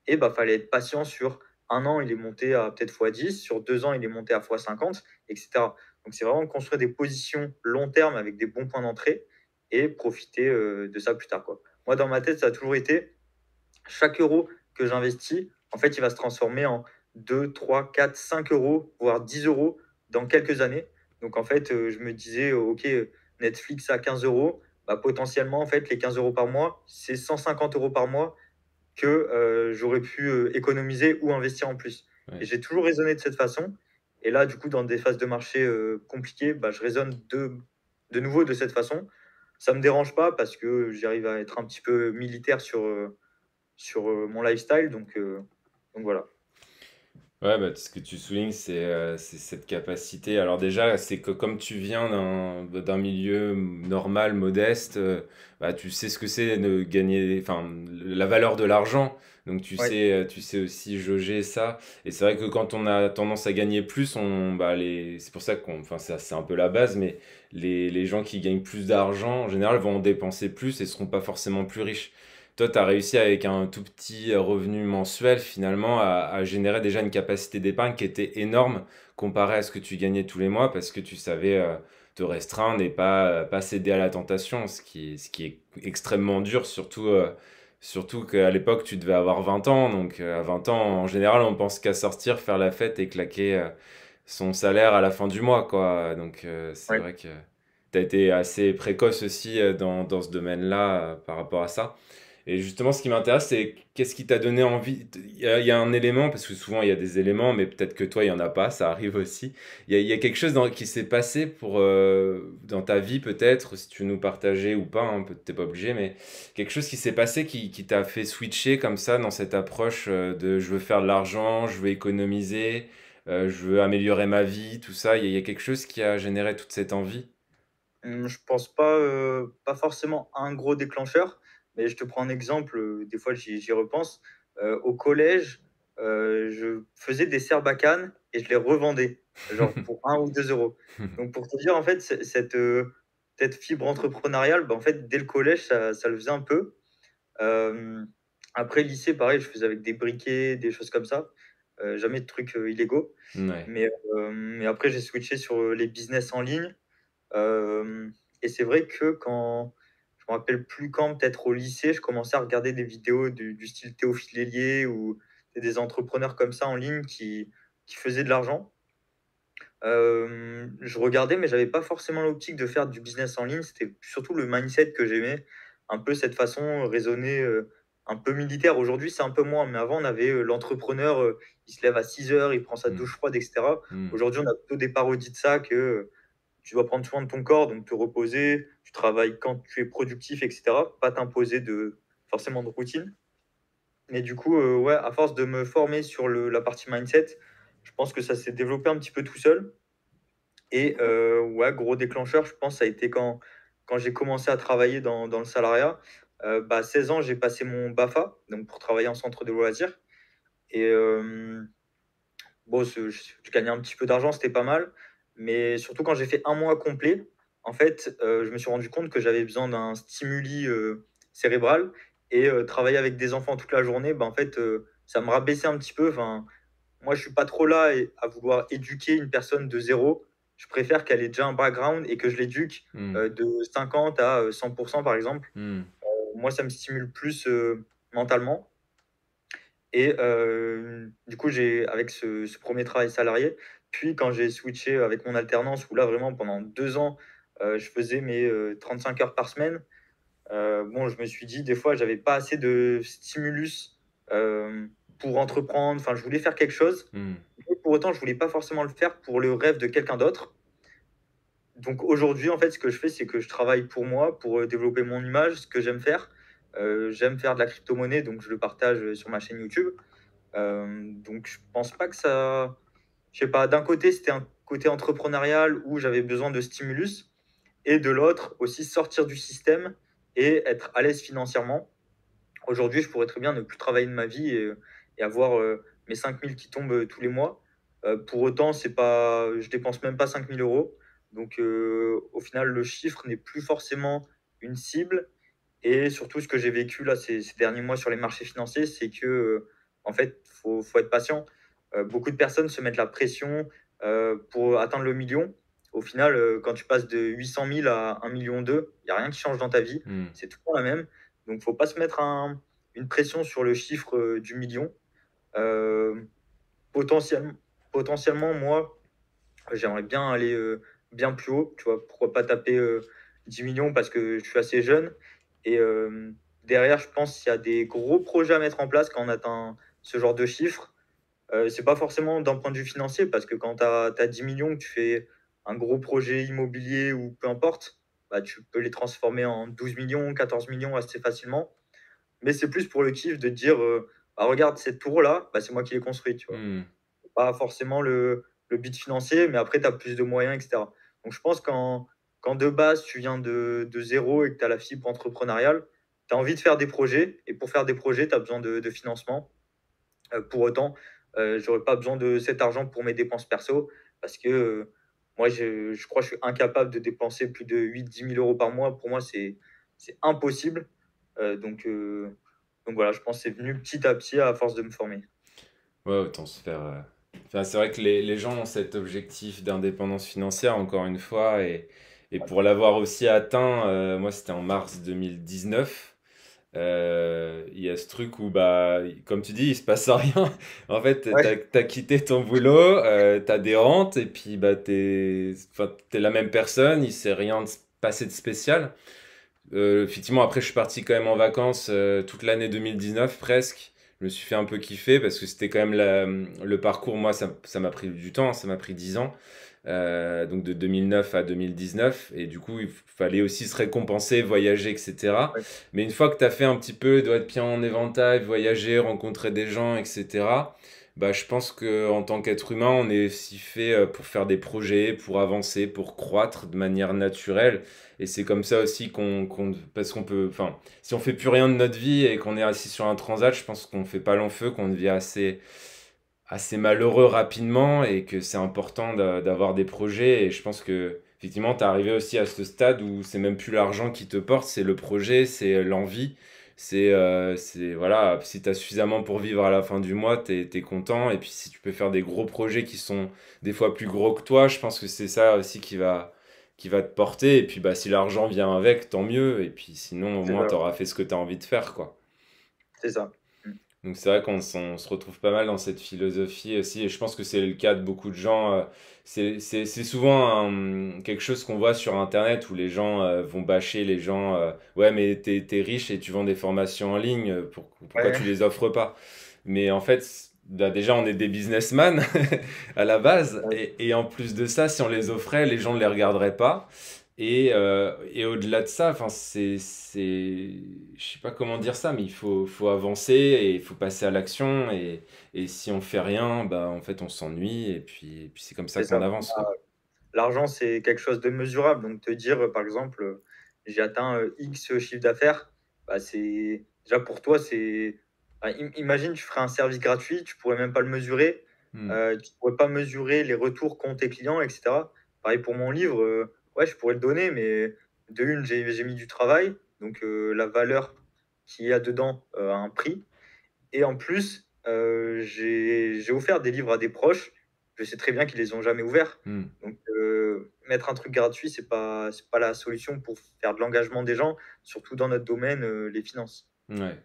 Et bah, fallait être patient sur un an, il est monté à peut-être x10, sur 2 ans, il est monté à x50, etc. Donc c'est vraiment construire des positions long terme avec des bons points d'entrée et profiter de ça plus tard, quoi. Moi, dans ma tête, ça a toujours été chaque euro que j'investis, en fait, il va se transformer en 2, 3, 4, 5 euros, voire 10 euros dans quelques années. Donc, en fait, je me disais, OK, Netflix à 15 euros, bah, potentiellement, en fait, les 15 euros par mois, c'est 150 euros par mois que j'aurais pu économiser ou investir en plus. Et Ouais. j'ai toujours raisonné de cette façon. Et là, du coup, dans des phases de marché compliquées, bah, je raisonne de nouveau de cette façon. Ça ne me dérange pas parce que j'arrive à être un petit peu militaire sur mon lifestyle. Donc voilà. Ouais, bah, ce que tu soulignes, c'est cette capacité. Alors déjà, c'est que comme tu viens d'un milieu normal, modeste, bah, tu sais ce que c'est de gagner, enfin, la valeur de l'argent. Donc Ouais, tu sais aussi jauger ça. Et c'est vrai que quand on a tendance à gagner plus, c'est pour ça enfin, ça, c'est un peu la base, mais les gens qui gagnent plus d'argent, en général, vont en dépenser plus et seront pas forcément plus riches. Toi, tu as réussi avec un tout petit revenu mensuel finalement à générer déjà une capacité d'épargne qui était énorme comparée à ce que tu gagnais tous les mois parce que tu savais te restreindre et pas céder à la tentation, ce qui est extrêmement dur, surtout qu'à l'époque tu devais avoir 20 ans. Donc à 20 ans, en général, on pense qu'à sortir, faire la fête et claquer son salaire à la fin du mois, quoi. Donc c'est ouais. vrai que tu as été assez précoce aussi dans ce domaine-là par rapport à ça. Et justement, ce qui m'intéresse, c'est qu'est-ce qui t'a donné envie. Il y a un élément, parce que souvent il y a des éléments, mais peut-être que toi, il n'y en a pas, ça arrive aussi. Il y a quelque chose qui s'est passé dans ta vie, peut-être, si tu veux nous partager ou pas, hein, t'es pas obligé, mais quelque chose qui s'est passé qui t'a fait switcher comme ça dans cette approche de je veux faire de l'argent, je veux économiser, je veux améliorer ma vie, tout ça. Il y a quelque chose qui a généré toute cette envie. Je pense pas forcément un gros déclencheur, mais je te prends un exemple, des fois j'y repense. Au collège, je faisais des serbacanes et je les revendais, genre pour 1 ou 2 euros. Donc pour te dire, en fait, cette fibre entrepreneuriale, bah, en fait, dès le collège, ça le faisait un peu. Hem, Après lycée, pareil, je faisais avec des briquets, des choses comme ça, jamais de trucs, illégaux. Ouais. Mais après j'ai switché sur, les business en ligne. Hem Et c'est vrai que quand je me rappelle plus quand, peut-être au lycée, je commençais à regarder des vidéos du style Théophile Hélier ou des entrepreneurs comme ça en ligne qui faisaient de l'argent. Je regardais, mais j'avais pas forcément l'optique de faire du business en ligne. C'était surtout le mindset que j'aimais, un peu cette façon raisonnée, un peu militaire. Aujourd'hui, c'est un peu moins, mais avant, on avait, l'entrepreneur, il se lève à 6 heures, il prend sa Hmm. douche froide et cetera. Hmm. Aujourd'hui, on a plutôt des parodies de ça que, tu dois prendre soin de ton corps, donc te reposer, tu travailles quand tu es productif et cetera, pas t'imposer forcément de routine. Mais du coup, ouais, à force de me former sur la partie mindset, je pense que ça s'est développé un petit peu tout seul. Et ouais, gros déclencheur, je pense, ça a été quand j'ai commencé à travailler dans le salariat. Bah, à 16 ans, j'ai passé mon BAFA, donc pour travailler en centre de loisirs. Et bon, je gagnais un petit peu d'argent, c'était pas mal. Mais surtout quand j'ai fait un mois complet, en fait, je me suis rendu compte que j'avais besoin d'un stimuli cérébral. Et travailler avec des enfants toute la journée, bah, en fait, ça me rabaissait un petit peu. Enfin, moi, je suis pas trop là à vouloir éduquer une personne de zéro. Je préfère qu'elle ait déjà un background et que je l'éduque Hmm. de 50 à 100%, par exemple. Hmm. Moi, ça me stimule plus mentalement. Et du coup, avec ce 1er travail salarié, puis quand j'ai switché avec mon alternance, où là, vraiment, pendant 2 ans, je faisais mes 35 heures par semaine. Bon, je me suis dit, des fois, j'avais pas assez de stimulus pour entreprendre. Enfin, je voulais faire quelque chose, Hmm. mais pour autant, je voulais pas forcément le faire pour le rêve de quelqu'un d'autre. Donc aujourd'hui, en fait, ce que je fais, c'est que je travaille pour moi, pour développer mon image, ce que j'aime faire. J'aime faire de la crypto-monnaie, donc je le partage sur ma chaîne YouTube. Donc je pense pas que ça, je sais pas, d'un côté, c'était un côté entrepreneurial où j'avais besoin de stimulus, et de l'autre aussi sortir du système et être à l'aise financièrement. Aujourd'hui, je pourrais très bien ne plus travailler de ma vie et avoir mes 5 000 qui tombent tous les mois. Pour autant, c'est pas, je dépense même pas 5 000 euros. Donc, au final, le chiffre n'est plus forcément une cible. Et surtout, ce que j'ai vécu là ces derniers mois sur les marchés financiers, c'est que, en fait, faut être patient. Beaucoup de personnes se mettent la pression pour atteindre le million. Au final, quand tu passes de 800 000 à 1,2 million, il n'y a rien qui change dans ta vie. Hmm. C'est toujours la même. Donc, faut pas se mettre une pression sur le chiffre du million. Euh, potentiellement, potentiellement, moi, j'aimerais bien aller bien plus haut. Tu vois, pourquoi pas taper 10 millions parce que je suis assez jeune. Et derrière, je pense qu'il y a des gros projets à mettre en place quand on atteint ce genre de chiffres. C'est pas forcément d'un point de vue financier parce que quand tu as 10 millions, que tu fais un gros projet immobilier ou peu importe, bah, tu peux les transformer en 12 millions, 14 millions assez facilement. Mais c'est plus pour le kiff de dire bah, regarde, cette tour-là, bah, c'est moi qui l'ai construite. Tu vois, Hmm. pas forcément le but financier, mais après, tu as plus de moyens, etc. Donc, je pense quand de base, tu viens de zéro et que tu as la fibre entrepreneuriale, tu as envie de faire des projets. Et pour faire des projets, tu as besoin de financement. Pour autant, je n'aurais pas besoin de cet argent pour mes dépenses perso parce que moi, je crois que je suis incapable de dépenser plus de 8 000 à 10 000 euros par mois. Pour moi, c'est impossible. Donc voilà, je pense que c'est venu petit à petit à force de me former. Ouais, autant se faire. Enfin, c'est vrai que les gens ont cet objectif d'indépendance financière, encore une fois, et pour l'avoir aussi atteint, moi c'était en mars 2019. Il y a ce truc où, bah, comme tu dis, il se passe rien. En fait, Ouais, t'as quitté ton boulot, t'as des rentes, et puis bah, enfin, t'es la même personne, il s'est rien passé de spécial. Effectivement, après, je suis parti quand même en vacances toute l'année 2019 presque. Je me suis fait un peu kiffer parce que c'était quand même le parcours. Moi, ça m'a pris du temps, ça m'a pris 10 ans. Donc de 2009 à 2019. Et du coup, il fallait aussi se récompenser, voyager, etc. ouais, Mais une fois que tu as fait un petit peu, doit être bien en éventail, voyager, rencontrer des gens, etc. Bah, je pense que en tant qu'être humain, on est aussi fait pour faire des projets, pour avancer, pour croître de manière naturelle. Et c'est comme ça aussi parce qu'on peut, enfin, si on fait plus rien de notre vie et qu'on est assis sur un transat, je pense qu'on fait pas long feu, qu'on devient assez malheureux rapidement et que c'est important d'avoir des projets. Et je pense que, effectivement, tu es arrivé aussi à ce stade où c'est même plus l'argent qui te porte, c'est le projet, c'est l'envie. Voilà, si tu as suffisamment pour vivre à la fin du mois, t'es content. Et puis si tu peux faire des gros projets qui sont des fois plus gros que toi, je pense que c'est ça aussi qui va te porter. Et puis bah, si l'argent vient avec, tant mieux. Et puis sinon, au c'est moins, tu ça. auras fait ce que tu as envie de faire, quoi. C'est ça. Mm. Donc c'est vrai on se retrouve pas mal dans cette philosophie aussi, et je pense que c'est le cas de beaucoup de gens. C'est souvent quelque chose qu'on voit sur Internet où les gens vont bâcher les gens. Ouais, mais t'es riche et tu vends des formations en ligne, pourquoi tu Ouais, les offres pas? Mais en fait, bah, déjà, on est des businessmen à la base, ouais, et en plus de ça, si on les offrait, les gens ne les regarderaient pas. Et au-delà de ça, enfin, je sais pas comment dire ça, mais il faut avancer et il faut passer à l'action. Et si on fait rien, bah, en fait, on s'ennuie. Et puis c'est comme ça c'est qu'on ça. avance, quoi. L'argent, c'est quelque chose de mesurable. Donc, te dire, par exemple, j'ai atteint X chiffre d'affaires, bah, c'est déjà pour toi, c'est. Bah, imagine, tu ferais un service gratuit, tu pourrais même pas le mesurer. Hmm. Tu pourrais pas mesurer les retours qu'ont tes clients, etc. Pareil pour mon livre, ouais, je pourrais le donner, mais de une, j'ai mis du travail. Donc, la valeur qu'il y a dedans a un prix. Et en plus, j'ai offert des livres à des proches. Je sais très bien qu'ils les ont jamais ouverts. Hmm. Donc, mettre un truc gratuit, c'est pas la solution pour faire de l'engagement des gens, surtout dans notre domaine, les finances. Ouais.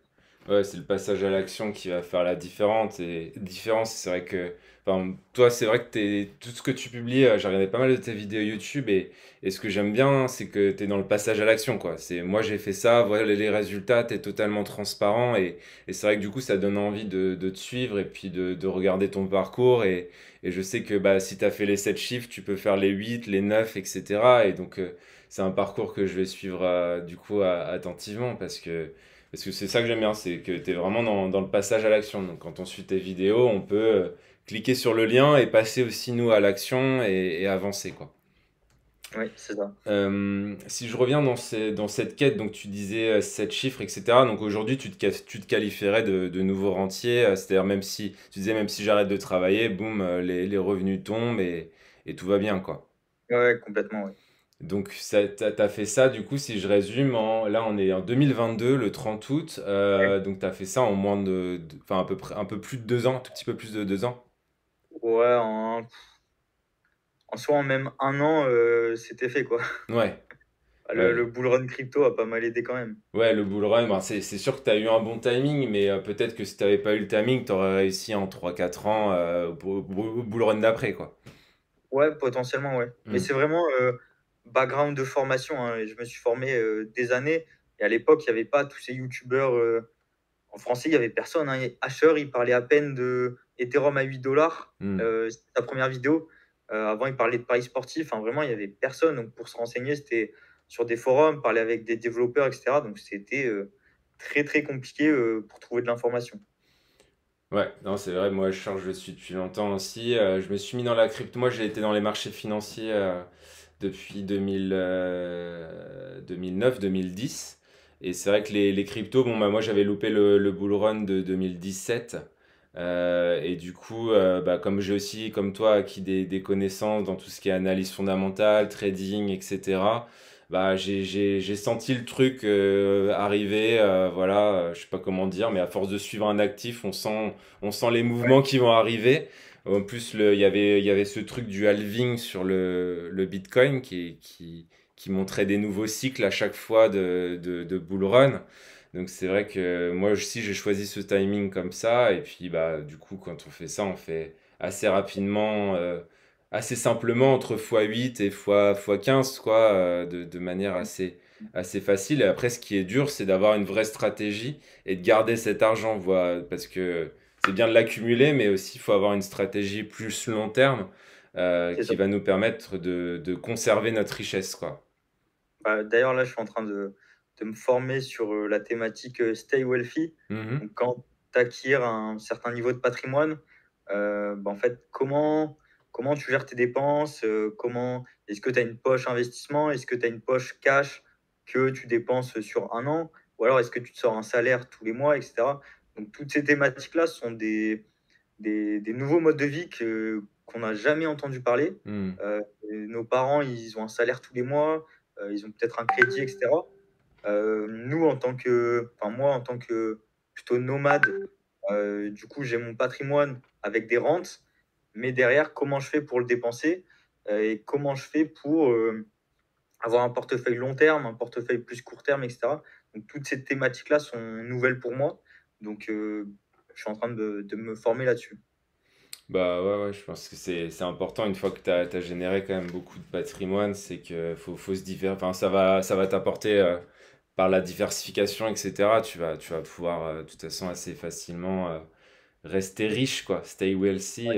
Ouais, c'est le passage à l'action qui va faire la différence. C'est vrai que, enfin, toi, c'est vrai que tout ce que tu publies, j'ai regardé pas mal de tes vidéos YouTube et ce que j'aime bien, c'est que tu es dans le passage à l'action, quoi. C'est moi, j'ai fait ça, voilà les résultats, tu es totalement transparent et c'est vrai que du coup, ça donne envie de te suivre et puis de regarder ton parcours. Et je sais que bah, si tu as fait les 7 chiffres, tu peux faire les 8 les 9 etc. Et donc, c'est un parcours que je vais suivre du coup attentivement parce que c'est ça que j'aime bien, c'est que tu es vraiment dans le passage à l'action. Donc quand on suit tes vidéos, on peut cliquer sur le lien et passer aussi nous à l'action et avancer quoi. Oui, c'est ça. Si je reviens dans cette quête, donc tu disais 7 chiffres, etc. Donc aujourd'hui, tu te qualifierais de nouveau rentier, c'est-à-dire même si, tu disais même si j'arrête de travailler, boum, les revenus tombent et tout va bien, quoi. Ouais, ouais, complètement, oui. Donc t'as fait ça, du coup, si je résume, là on est en 2022, le 30 août, donc t'as fait ça en moins enfin à peu près, un peu plus de 2 ans, un tout petit peu plus de 2 ans. Ouais, en soi, en même un an, c'était fait, quoi. Ouais, Le ouais. bull run crypto a pas mal aidé quand même. Ouais, le bull run, ben, c'est sûr que tu as eu un bon timing, mais peut-être que si tu n'avais pas eu le timing, tu aurais réussi en 3 4 ans au bull run d'après, quoi. Ouais, potentiellement, ouais. Mais Hmm. c'est vraiment background de formation, hein. Et je me suis formé des années. Et à l'époque, il n'y avait pas tous ces youtubeurs. En français, il n'y avait personne, hein. Asher, il parlait à peine de Ethereum à 8 dollars. Hmm. C'était sa première vidéo. Avant, il parlait de paris sportifs. Enfin, vraiment, il n'y avait personne. Donc, pour se renseigner, c'était sur des forums, parler avec des développeurs, etc. Donc, c'était très, très compliqué pour trouver de l'information. Ouais, non, c'est vrai, moi je charge, je le suis depuis longtemps aussi. Je me suis mis dans la crypto, moi j'ai été dans les marchés financiers depuis 2009-2010. Et c'est vrai que les cryptos, bon, bah, moi j'avais loupé le bull run de 2017. Et du coup, bah, comme j'ai aussi, comme toi, acquis des connaissances dans tout ce qui est analyse fondamentale, trading, etc., bah, j'ai senti le truc arriver. Voilà, je sais pas comment dire, mais à force de suivre un actif, on sent les Ouais, mouvements qui vont arriver. En plus, il y avait ce truc du halving sur le Bitcoin qui montrait des nouveaux cycles à chaque fois de bull run. Donc c'est vrai que moi aussi j'ai choisi ce timing comme ça. Et puis bah du coup quand on fait ça, on fait assez rapidement, assez simplement entre x8 et x15 quoi, de manière ouais, assez facile. Et après ce qui est dur, c'est d'avoir une vraie stratégie et de garder cet argent, parce que c'est bien de l'accumuler, mais aussi il faut avoir une stratégie plus long terme c'est ça. qui va nous permettre de conserver notre richesse, quoi. Bah, d'ailleurs, là, je suis en train de me former sur la thématique Stay Wealthy. Mhm. Donc, quand tu acquiers un certain niveau de patrimoine, bah, en fait, comment tu gères tes dépenses? Est-ce que tu as une poche investissement? Est-ce que tu as une poche cash que tu dépenses sur un an? Ou alors, est-ce que tu te sors un salaire tous les mois, etc. Donc, toutes ces thématiques-là sont des nouveaux modes de vie qu'on n'a jamais entendu parler. Mhm. Nos parents, ils ont un salaire tous les mois, ils ont peut-être un crédit, etc. Nous, enfin moi, en tant que plutôt nomade, du coup, j'ai mon patrimoine avec des rentes, mais derrière, comment je fais pour le dépenser et comment je fais pour avoir un portefeuille long terme, un portefeuille plus court terme, etc. Donc, toutes ces thématiques-là sont nouvelles pour moi. Donc, je suis en train de me former là-dessus. Bah ouais, ouais, je pense que c'est important une fois que tu as généré quand même beaucoup de patrimoine, c'est que faut se enfin, ça va t'apporter par la diversification, etc. Tu vas pouvoir de toute façon assez facilement rester riche, quoi. Stay wealthy,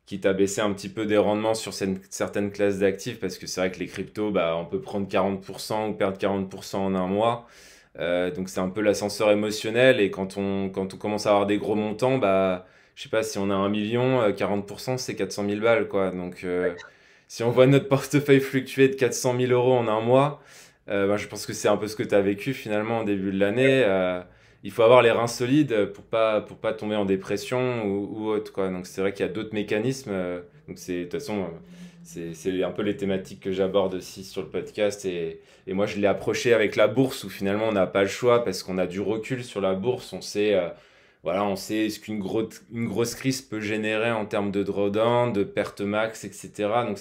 quitte à baisser un petit peu des rendements sur certaines classes d'actifs, parce que c'est vrai que les cryptos, bah, on peut prendre 40% ou perdre 40% en un mois. Donc c'est un peu l'ascenseur émotionnel et quand on commence à avoir des gros montants, bah je sais pas si on a 1 million, 40% c'est 400 000 balles quoi. Donc si on voit notre portefeuille fluctuer de 400 000 euros en un mois, bah, je pense que c'est un peu ce que tu as vécu finalement au début de l'année. Il faut avoir les reins solides pour pas tomber en dépression ou autre quoi. Donc c'est vrai qu'il y a d'autres mécanismes. Donc c'est de toute façon c'est un peu les thématiques que j'aborde aussi sur le podcast et moi, je l'ai approché avec la bourse où finalement on n'a pas le choix parce qu'on a du recul sur la bourse. On sait, voilà, on sait ce une grosse crise peut générer en termes de drawdown, de perte max, etc. Donc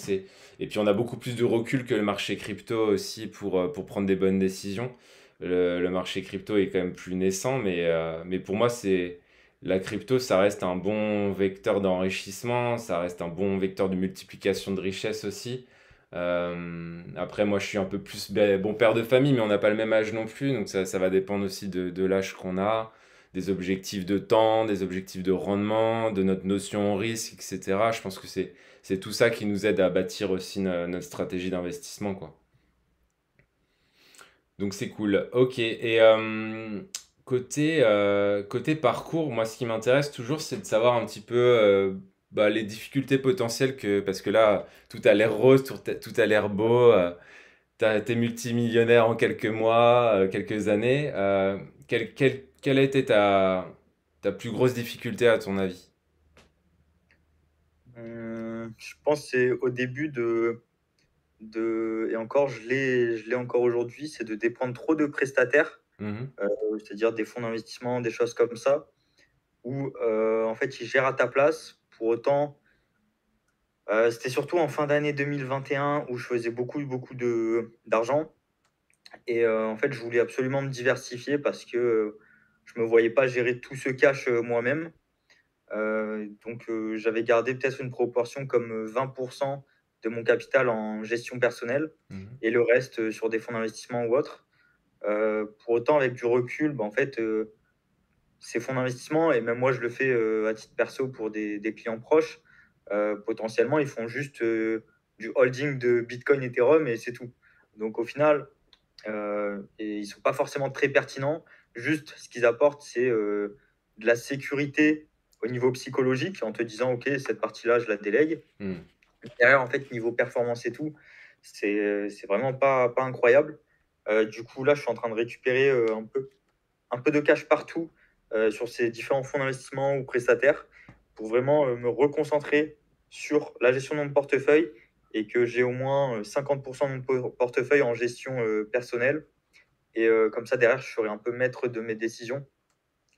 et puis on a beaucoup plus de recul que le marché crypto aussi pour prendre des bonnes décisions. Le marché crypto est quand même plus naissant, mais pour moi, la crypto, ça reste un bon vecteur d'enrichissement, ça reste un bon vecteur de multiplication de richesse aussi. Après, moi, je suis un peu plus bon père de famille, mais on n'a pas le même âge non plus, donc ça va dépendre aussi de l'âge qu'on a, des objectifs de temps, des objectifs de rendement, de notre notion au risque, etc. Je pense que c'est tout ça qui nous aide à bâtir aussi notre stratégie d'investissement, quoi. Donc c'est cool. Ok. Et côté parcours, moi, ce qui m'intéresse toujours, c'est de savoir un petit peu bah, les difficultés potentielles que, parce que là, tout a l'air rose, tout a l'air beau, t'es multimillionnaire en quelques mois, quelques années. Quelle a été ta plus grosse difficulté à ton avis? Je pense que c'est au début et encore, je l'ai encore aujourd'hui, c'est de dépendre trop de prestataires, Mhm, c'est-à-dire des fonds d'investissement, des choses comme ça, où en fait, ils gèrent à ta place. Pour autant, c'était surtout en fin d'année 2021 où je faisais beaucoup d'argent. Et en fait, je voulais absolument me diversifier parce que je me voyais pas gérer tout ce cash moi-même. Donc, j'avais gardé peut-être une proportion comme 20% de mon capital en gestion personnelle mhm, et le reste sur des fonds d'investissement ou autres. Pour autant, avec du recul, bah, en fait, ces fonds d'investissement, et même moi, je le fais à titre perso pour des clients proches, potentiellement, ils font juste du holding de Bitcoin, Ethereum et c'est tout. Donc, au final, et ils sont pas forcément très pertinents. Juste, ce qu'ils apportent, c'est de la sécurité au niveau psychologique en te disant, OK, cette partie-là, je la délègue. mhm. Derrière, en fait, niveau performance et tout, c'est vraiment pas incroyable. Du coup, là, je suis en train de récupérer un peu de cash partout sur ces différents fonds d'investissement ou prestataires pour vraiment me reconcentrer sur la gestion de mon portefeuille et que j'ai au moins 50% de mon portefeuille en gestion personnelle. Et comme ça, derrière, je serai un peu maître de mes décisions.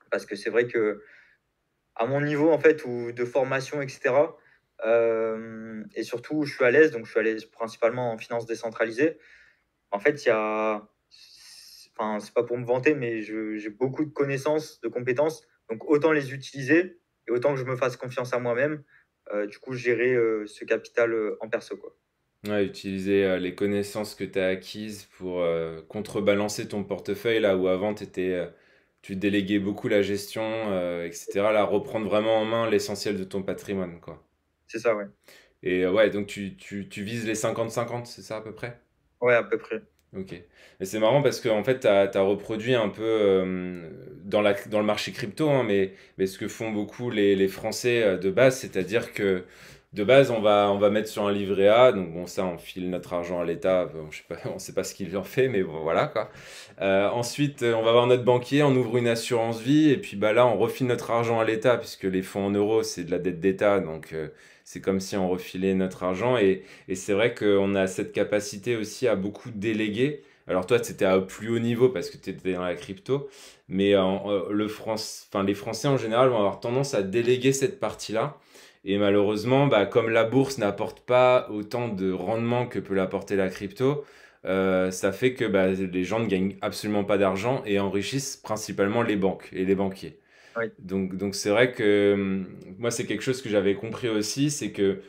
Parce que c'est vrai que à mon niveau, en fait, ou de formation, etc., et surtout, je suis à l'aise, donc je suis à l'aise principalement en finance décentralisée. En fait, il y a, enfin, c'est pas pour me vanter, mais j'ai beaucoup de connaissances, de compétences, donc autant les utiliser et autant que je me fasse confiance à moi-même. Du coup, gérer ce capital en perso, quoi. Ouais, utiliser les connaissances que tu as acquises pour contrebalancer ton portefeuille, là où avant tu déléguais beaucoup la gestion, etc. Là, reprendre vraiment en main l'essentiel de ton patrimoine, quoi. C'est ça, ouais. Et ouais, donc tu vises les 50-50, c'est ça à peu près? Ouais, à peu près. Ok. Et c'est marrant parce que en fait, tu as reproduit un peu dans le marché crypto, hein, mais ce que font beaucoup les Français de base, c'est-à-dire que de base, on va mettre sur un livret A, donc bon, ça, on file notre argent à l'État, bon, je sais pas, on sait pas ce qu'il en fait, mais bon, voilà quoi. Ensuite, on va voir notre banquier, on ouvre une assurance vie, et puis bah là, on refile notre argent à l'État, puisque les fonds en euros, c'est de la dette d'État, donc c'est comme si on refilait notre argent, et c'est vrai qu'on a cette capacité aussi à beaucoup déléguer. Alors toi, c'était à plus haut niveau parce que tu étais dans la crypto, mais enfin, les Français en général vont avoir tendance à déléguer cette partie-là. Et malheureusement, bah, comme la bourse n'apporte pas autant de rendement que peut l'apporter la crypto, ça fait que bah, les gens ne gagnent absolument pas d'argent et enrichissent principalement les banques et les banquiers. Oui, Donc c'est vrai que moi, c'est quelque chose que j'avais compris aussi, c'est que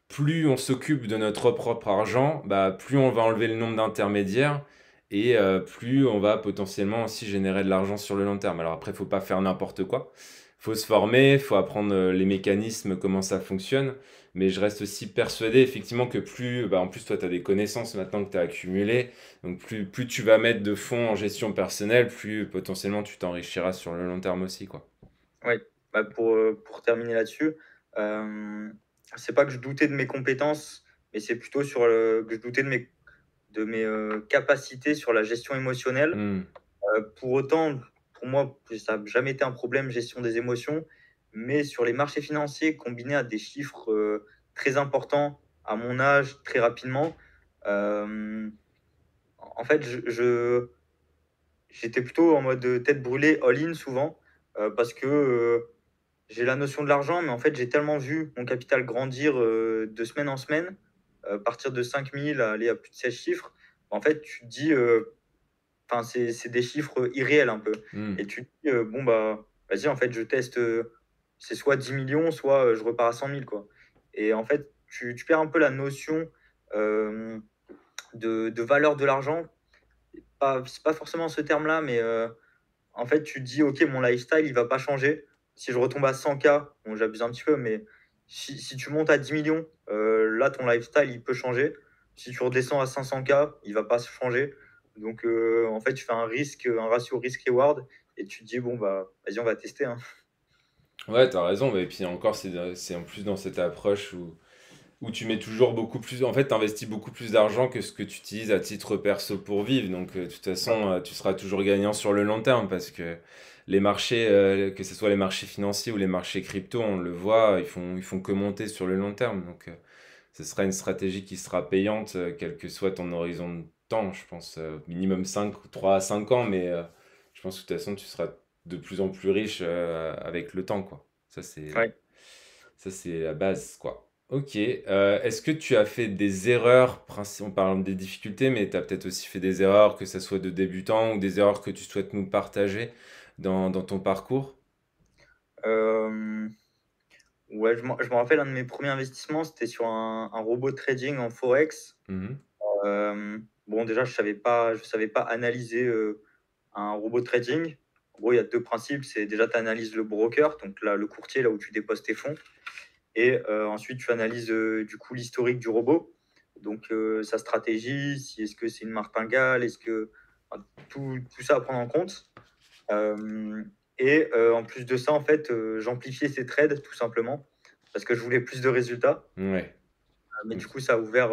plus on s'occupe de notre propre argent, bah, plus on va enlever le nombre d'intermédiaires et plus on va potentiellement aussi générer de l'argent sur le long terme. Alors après, il faut pas faire n'importe quoi. Il faut se former, il faut apprendre les mécanismes, comment ça fonctionne. Mais je reste aussi persuadé effectivement que plus, bah, en plus toi tu as des connaissances maintenant que tu as accumulées, donc plus tu vas mettre de fonds en gestion personnelle, plus potentiellement tu t'enrichiras sur le long terme aussi, quoi. oui. Bah, pour terminer là-dessus, euh, c'est pas que je doutais de mes compétences, mais c'est plutôt que je doutais de mes capacités sur la gestion émotionnelle. Hmm. Pour autant, pour moi, ça n'a jamais été un problème, gestion des émotions, mais sur les marchés financiers, combiné à des chiffres très importants à mon âge, très rapidement, euh, en fait, j'étais plutôt en mode tête brûlée, all-in souvent, parce que j'ai la notion de l'argent, mais en fait, j'ai tellement vu mon capital grandir de semaine en semaine, partir de 5 000 à aller à plus de 16 chiffres. En fait, tu te dis, enfin, c'est des chiffres irréels un peu. Hmm. Et tu te dis, bon, bah, vas-y, en fait, je teste, c'est soit 10 millions, soit je repars à 100 000, quoi. Et en fait, tu perds un peu la notion euh, de valeur de l'argent. C'est pas forcément ce terme-là, mais en fait, tu te dis, OK, mon lifestyle, il va pas changer. Si je retombe à 100K, bon, j'abuse un petit peu, mais si tu montes à 10 millions, là, ton lifestyle, il peut changer. Si tu redescends à 500K, il va pas se changer. Donc, en fait, tu fais un ratio risk-reward et tu te dis, bon, bah, vas-y, on va tester, hein. Ouais, t'as raison. Et puis encore, c'est en plus dans cette approche où tu mets toujours beaucoup plus. En fait, tu investis beaucoup plus d'argent que ce que tu utilises à titre perso pour vivre. Donc, de toute façon, tu seras toujours gagnant sur le long terme parce que les marchés, que ce soit les marchés financiers ou les marchés crypto, on le voit, ils font que monter sur le long terme. Donc, ce sera une stratégie qui sera payante, quel que soit ton horizon de temps. Je pense minimum 3 à 5 ans, mais je pense que de toute façon, tu seras de plus en plus riche avec le temps, quoi. Ouais. Ça, c'est la base, quoi. Ok. Est-ce que tu as fait des erreurs, on parle des difficultés, mais tu as peut-être aussi fait des erreurs, que ce soit de débutant ou des erreurs que tu souhaites nous partager dans ton parcours? Euh, ouais, je me rappelle, un de mes premiers investissements, c'était sur un robot trading en Forex. Mhm. Bon, déjà, je savais pas analyser un robot trading. En gros, il y a deux principes. C'est déjà, tu analyses le broker, donc là, le courtier, là où tu déposes tes fonds. Et ensuite, tu analyses du coup l'historique du robot. Donc, sa stratégie, si est-ce que c'est une martingale, est-ce que enfin, tout ça à prendre en compte. Euh, et en plus de ça, en fait, j'amplifiais ces trades tout simplement parce que je voulais plus de résultats. Ouais. Mais du Ok. coup, ça a ouvert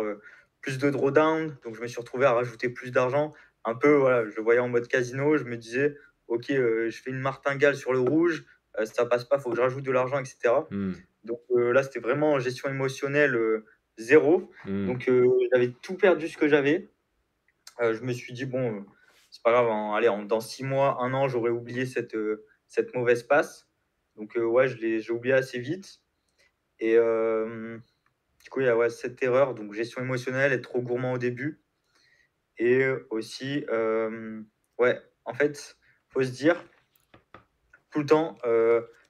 plus de drawdown. Donc, je me suis retrouvé à rajouter plus d'argent. Un peu, voilà, je voyais en mode casino. Je me disais, OK, je fais une martingale sur le rouge. Ça passe pas, il faut que je rajoute de l'argent, etc. Hmm. Donc là, c'était vraiment gestion émotionnelle zéro. Hmm. Donc, j'avais tout perdu ce que j'avais. Je me suis dit, bon, c'est pas grave, allez, dans 6 mois, un an, j'aurais oublié cette mauvaise passe. Donc, ouais, j'ai oublié assez vite. Et du coup, il y a ouais, cette erreur, donc gestion émotionnelle, être trop gourmand au début. Et aussi, ouais, en fait, faut se dire tout le temps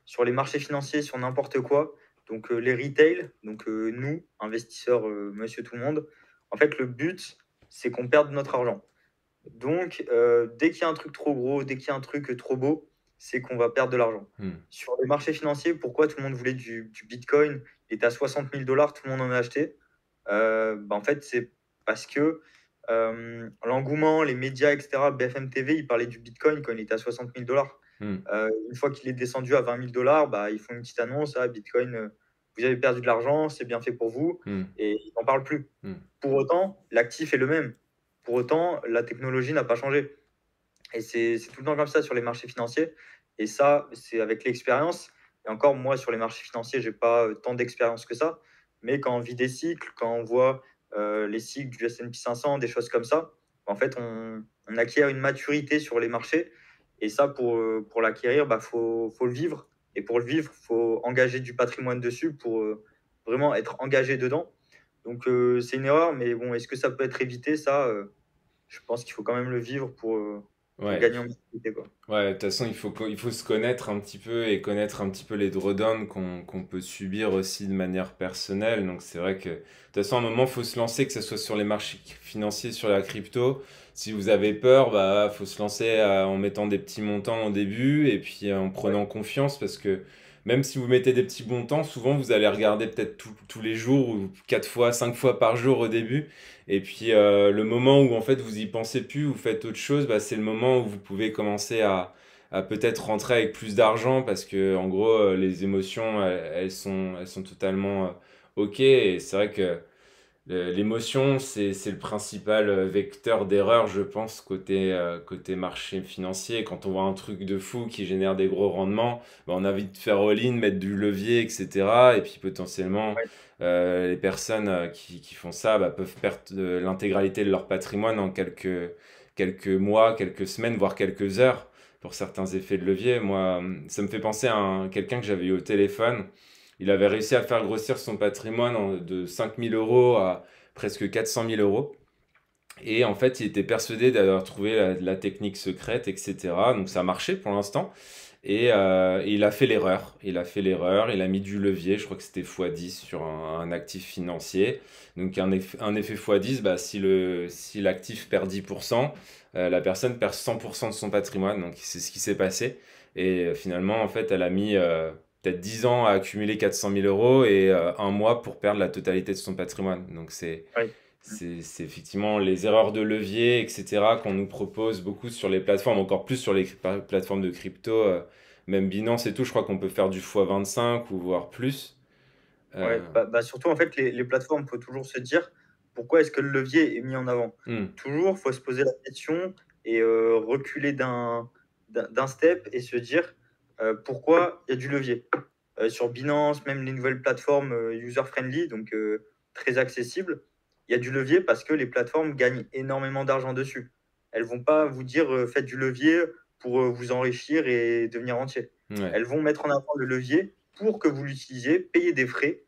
sur les marchés financiers, sur n'importe quoi, donc les retail, donc nous, investisseurs, monsieur tout le monde, en fait, le but, c'est qu'on perde notre argent. Donc, dès qu'il y a un truc trop gros, dès qu'il y a un truc trop beau, c'est qu'on va perdre de l'argent. Hmm. Sur les marchés financiers, pourquoi tout le monde voulait du Bitcoin? Il était à 60 000 $, tout le monde en a acheté. Bah, en fait, c'est parce que l'engouement, les médias, etc., BFM TV, ils parlaient du Bitcoin quand il était à 60 000 $. Hmm. Une fois qu'il est descendu à 20 000 $, bah, ils font une petite annonce, ah, Bitcoin, vous avez perdu de l'argent, c'est bien fait pour vous, Hmm. et ils n'en parlent plus. Hmm. Pour autant, l'actif est le même. Pour autant, la technologie n'a pas changé. Et c'est tout le temps comme ça sur les marchés financiers. Et ça, c'est avec l'expérience. Et encore, moi, sur les marchés financiers, j'ai pas tant d'expérience que ça. Mais quand on vit des cycles, quand on voit les cycles du S&P 500, des choses comme ça, en fait, on acquiert une maturité sur les marchés. Et ça, pour l'acquérir, bah, faut le vivre. Et pour le vivre, faut engager du patrimoine dessus pour vraiment être engagé dedans. Donc, c'est une erreur, mais bon, est-ce que ça peut être évité? Ça, je pense qu'il faut quand même le vivre pour Ouais. gagner en maturité, quoi. Ouais, de toute façon, il faut se connaître un petit peu et connaître un petit peu les drawdowns qu'on peut subir aussi de manière personnelle. Donc, c'est vrai que, de toute façon, à un moment, il faut se lancer, que ce soit sur les marchés financiers, sur la crypto. Si vous avez peur, bah, faut se lancer en mettant des petits montants au début et puis en Ouais, prenant confiance parce que même si vous mettez des petits montants, souvent vous allez regarder peut-être tous les jours ou 4 fois, 5 fois par jour au début. Et puis le moment où en fait vous y pensez plus, vous faites autre chose, bah, c'est le moment où vous pouvez commencer à peut-être rentrer avec plus d'argent parce que en gros les émotions elles sont totalement ok. Et c'est vrai que l'émotion c'est le principal vecteur d'erreur je pense côté marché financier. Quand on voit un truc de fou qui génère des gros rendements, bah, on a envie de faire all-in, mettre du levier, etc. Et puis potentiellement ouais, les personnes qui font ça bah, peuvent perdre l'intégralité de leur patrimoine en quelques mois, quelques semaines, voire quelques heures pour certains effets de levier. Moi, ça me fait penser à quelqu'un que j'avais eu au téléphone. Il avait réussi à faire grossir son patrimoine de 5 000 € à presque 400 000 €. Et en fait, il était persuadé d'avoir trouvé la technique secrète, etc. Donc ça marchait pour l'instant. Et il a fait l'erreur. Il a fait l'erreur. Il a mis du levier. Je crois que c'était x10 sur un actif financier. Donc un effet x10, bah, si l'actif perd 10%, la personne perd 100% de son patrimoine. Donc c'est ce qui s'est passé. Et finalement, en fait, elle a mis peut-être 10 ans à accumuler 400 000 € et un mois pour perdre la totalité de son patrimoine. Donc ouais. c'est effectivement les erreurs de levier, etc., qu'on nous propose beaucoup sur les plateformes, encore plus sur les plateformes de crypto, Même Binance et tout, je crois qu'on peut faire du x25 ou voire plus. Ouais, Euh, surtout en fait les plateformes, faut toujours se dire: «Pourquoi est-ce que le levier est mis en avant?» hmm, Toujours, faut se poser la question et reculer d'un step et se dire: «Pourquoi il y a du levier?» Sur Binance, même les nouvelles plateformes, user friendly, donc très accessibles, il y a du levier parce que les plateformes gagnent énormément d'argent dessus. Elles vont pas vous dire, «Faites du levier pour, vous enrichir et devenir entier». ouais, Elles vont mettre en avant le levier pour que vous l'utilisiez, payer des frais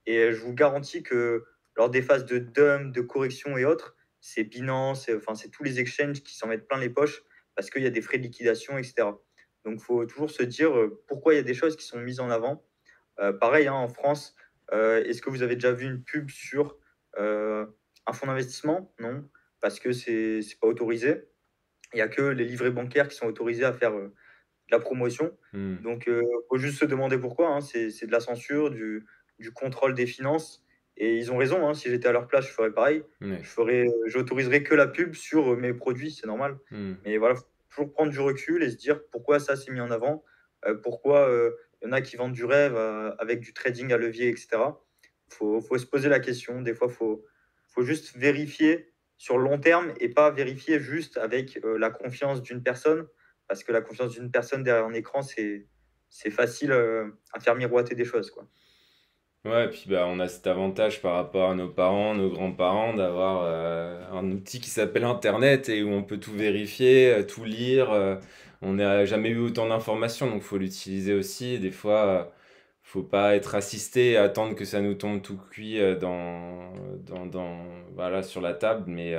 et je vous garantis que lors des phases de dump, de correction et autres, c'est Binance, enfin, c'est tous les exchanges qui s'en mettent plein les poches parce qu'il y a des frais de liquidation, et cetera. Donc, il faut toujours se dire pourquoi il y a des choses qui sont mises en avant. Pareil, hein, en France, est-ce que vous avez déjà vu une pub sur un fonds d'investissement? Non, parce que c'est pas autorisé. Il n'y a que les livrets bancaires qui sont autorisés à faire de la promotion. hmm, Donc, faut juste se demander pourquoi, hein. C'est de la censure, du contrôle des finances. Et ils ont raison, hein. Si j'étais à leur place, je ferais pareil. ouais, J'autoriserais que la pub sur mes produits, c'est normal. hmm. Mais voilà, faut toujours prendre du recul et se dire pourquoi ça s'est mis en avant, pourquoi il y en a qui vendent du rêve avec du trading à levier, etc. Faut se poser la question. Des fois, faut juste vérifier sur le long terme et pas vérifier juste avec la confiance d'une personne parce que la confiance d'une personne derrière un écran, c'est facile, à faire miroiter des choses, quoi. Ouais, et puis bah, on a cet avantage par rapport à nos parents, nos grands-parents, d'avoir un outil qui s'appelle Internet et où on peut tout vérifier, tout lire. On n'a jamais eu autant d'informations, donc faut l'utiliser aussi. Des fois, faut pas être assisté et attendre que ça nous tombe tout cuit voilà, sur la table, mais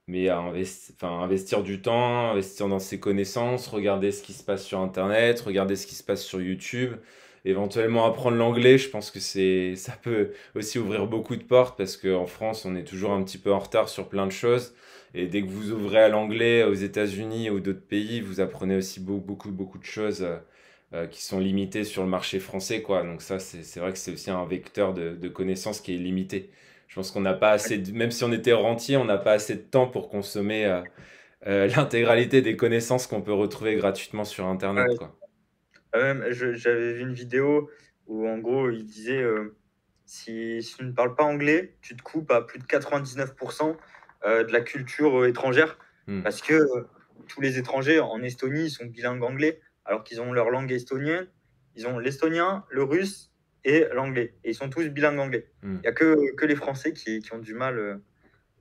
enfin, investir du temps, investir dans ses connaissances, regarder ce qui se passe sur Internet, regarder ce qui se passe sur YouTube. Éventuellement apprendre l'anglais, je pense que ça peut aussi ouvrir beaucoup de portes parce qu'en France, on est toujours un petit peu en retard sur plein de choses. Et dès que vous ouvrez à l'anglais aux États-Unis ou d'autres pays, vous apprenez aussi beaucoup de choses qui sont limitées sur le marché français, quoi. Donc ça, c'est vrai que c'est aussi un vecteur de connaissances qui est limité. Je pense qu'on n'a pas assez, même si on était rentier, on n'a pas assez de temps pour consommer l'intégralité des connaissances qu'on peut retrouver gratuitement sur Internet, Ouais, quoi. même j'avais vu une vidéo où en gros, il disait, si tu ne parles pas anglais, tu te coupes à plus de 99 de la culture, étrangère Hmm. parce que, tous les étrangers en Estonie, ils sont bilingues anglais alors qu'ils ont leur langue estonienne. Ils ont l'estonien, le russe et l'anglais et ils sont tous bilingues anglais. Hmm. Il y a que les Français qui ont du mal,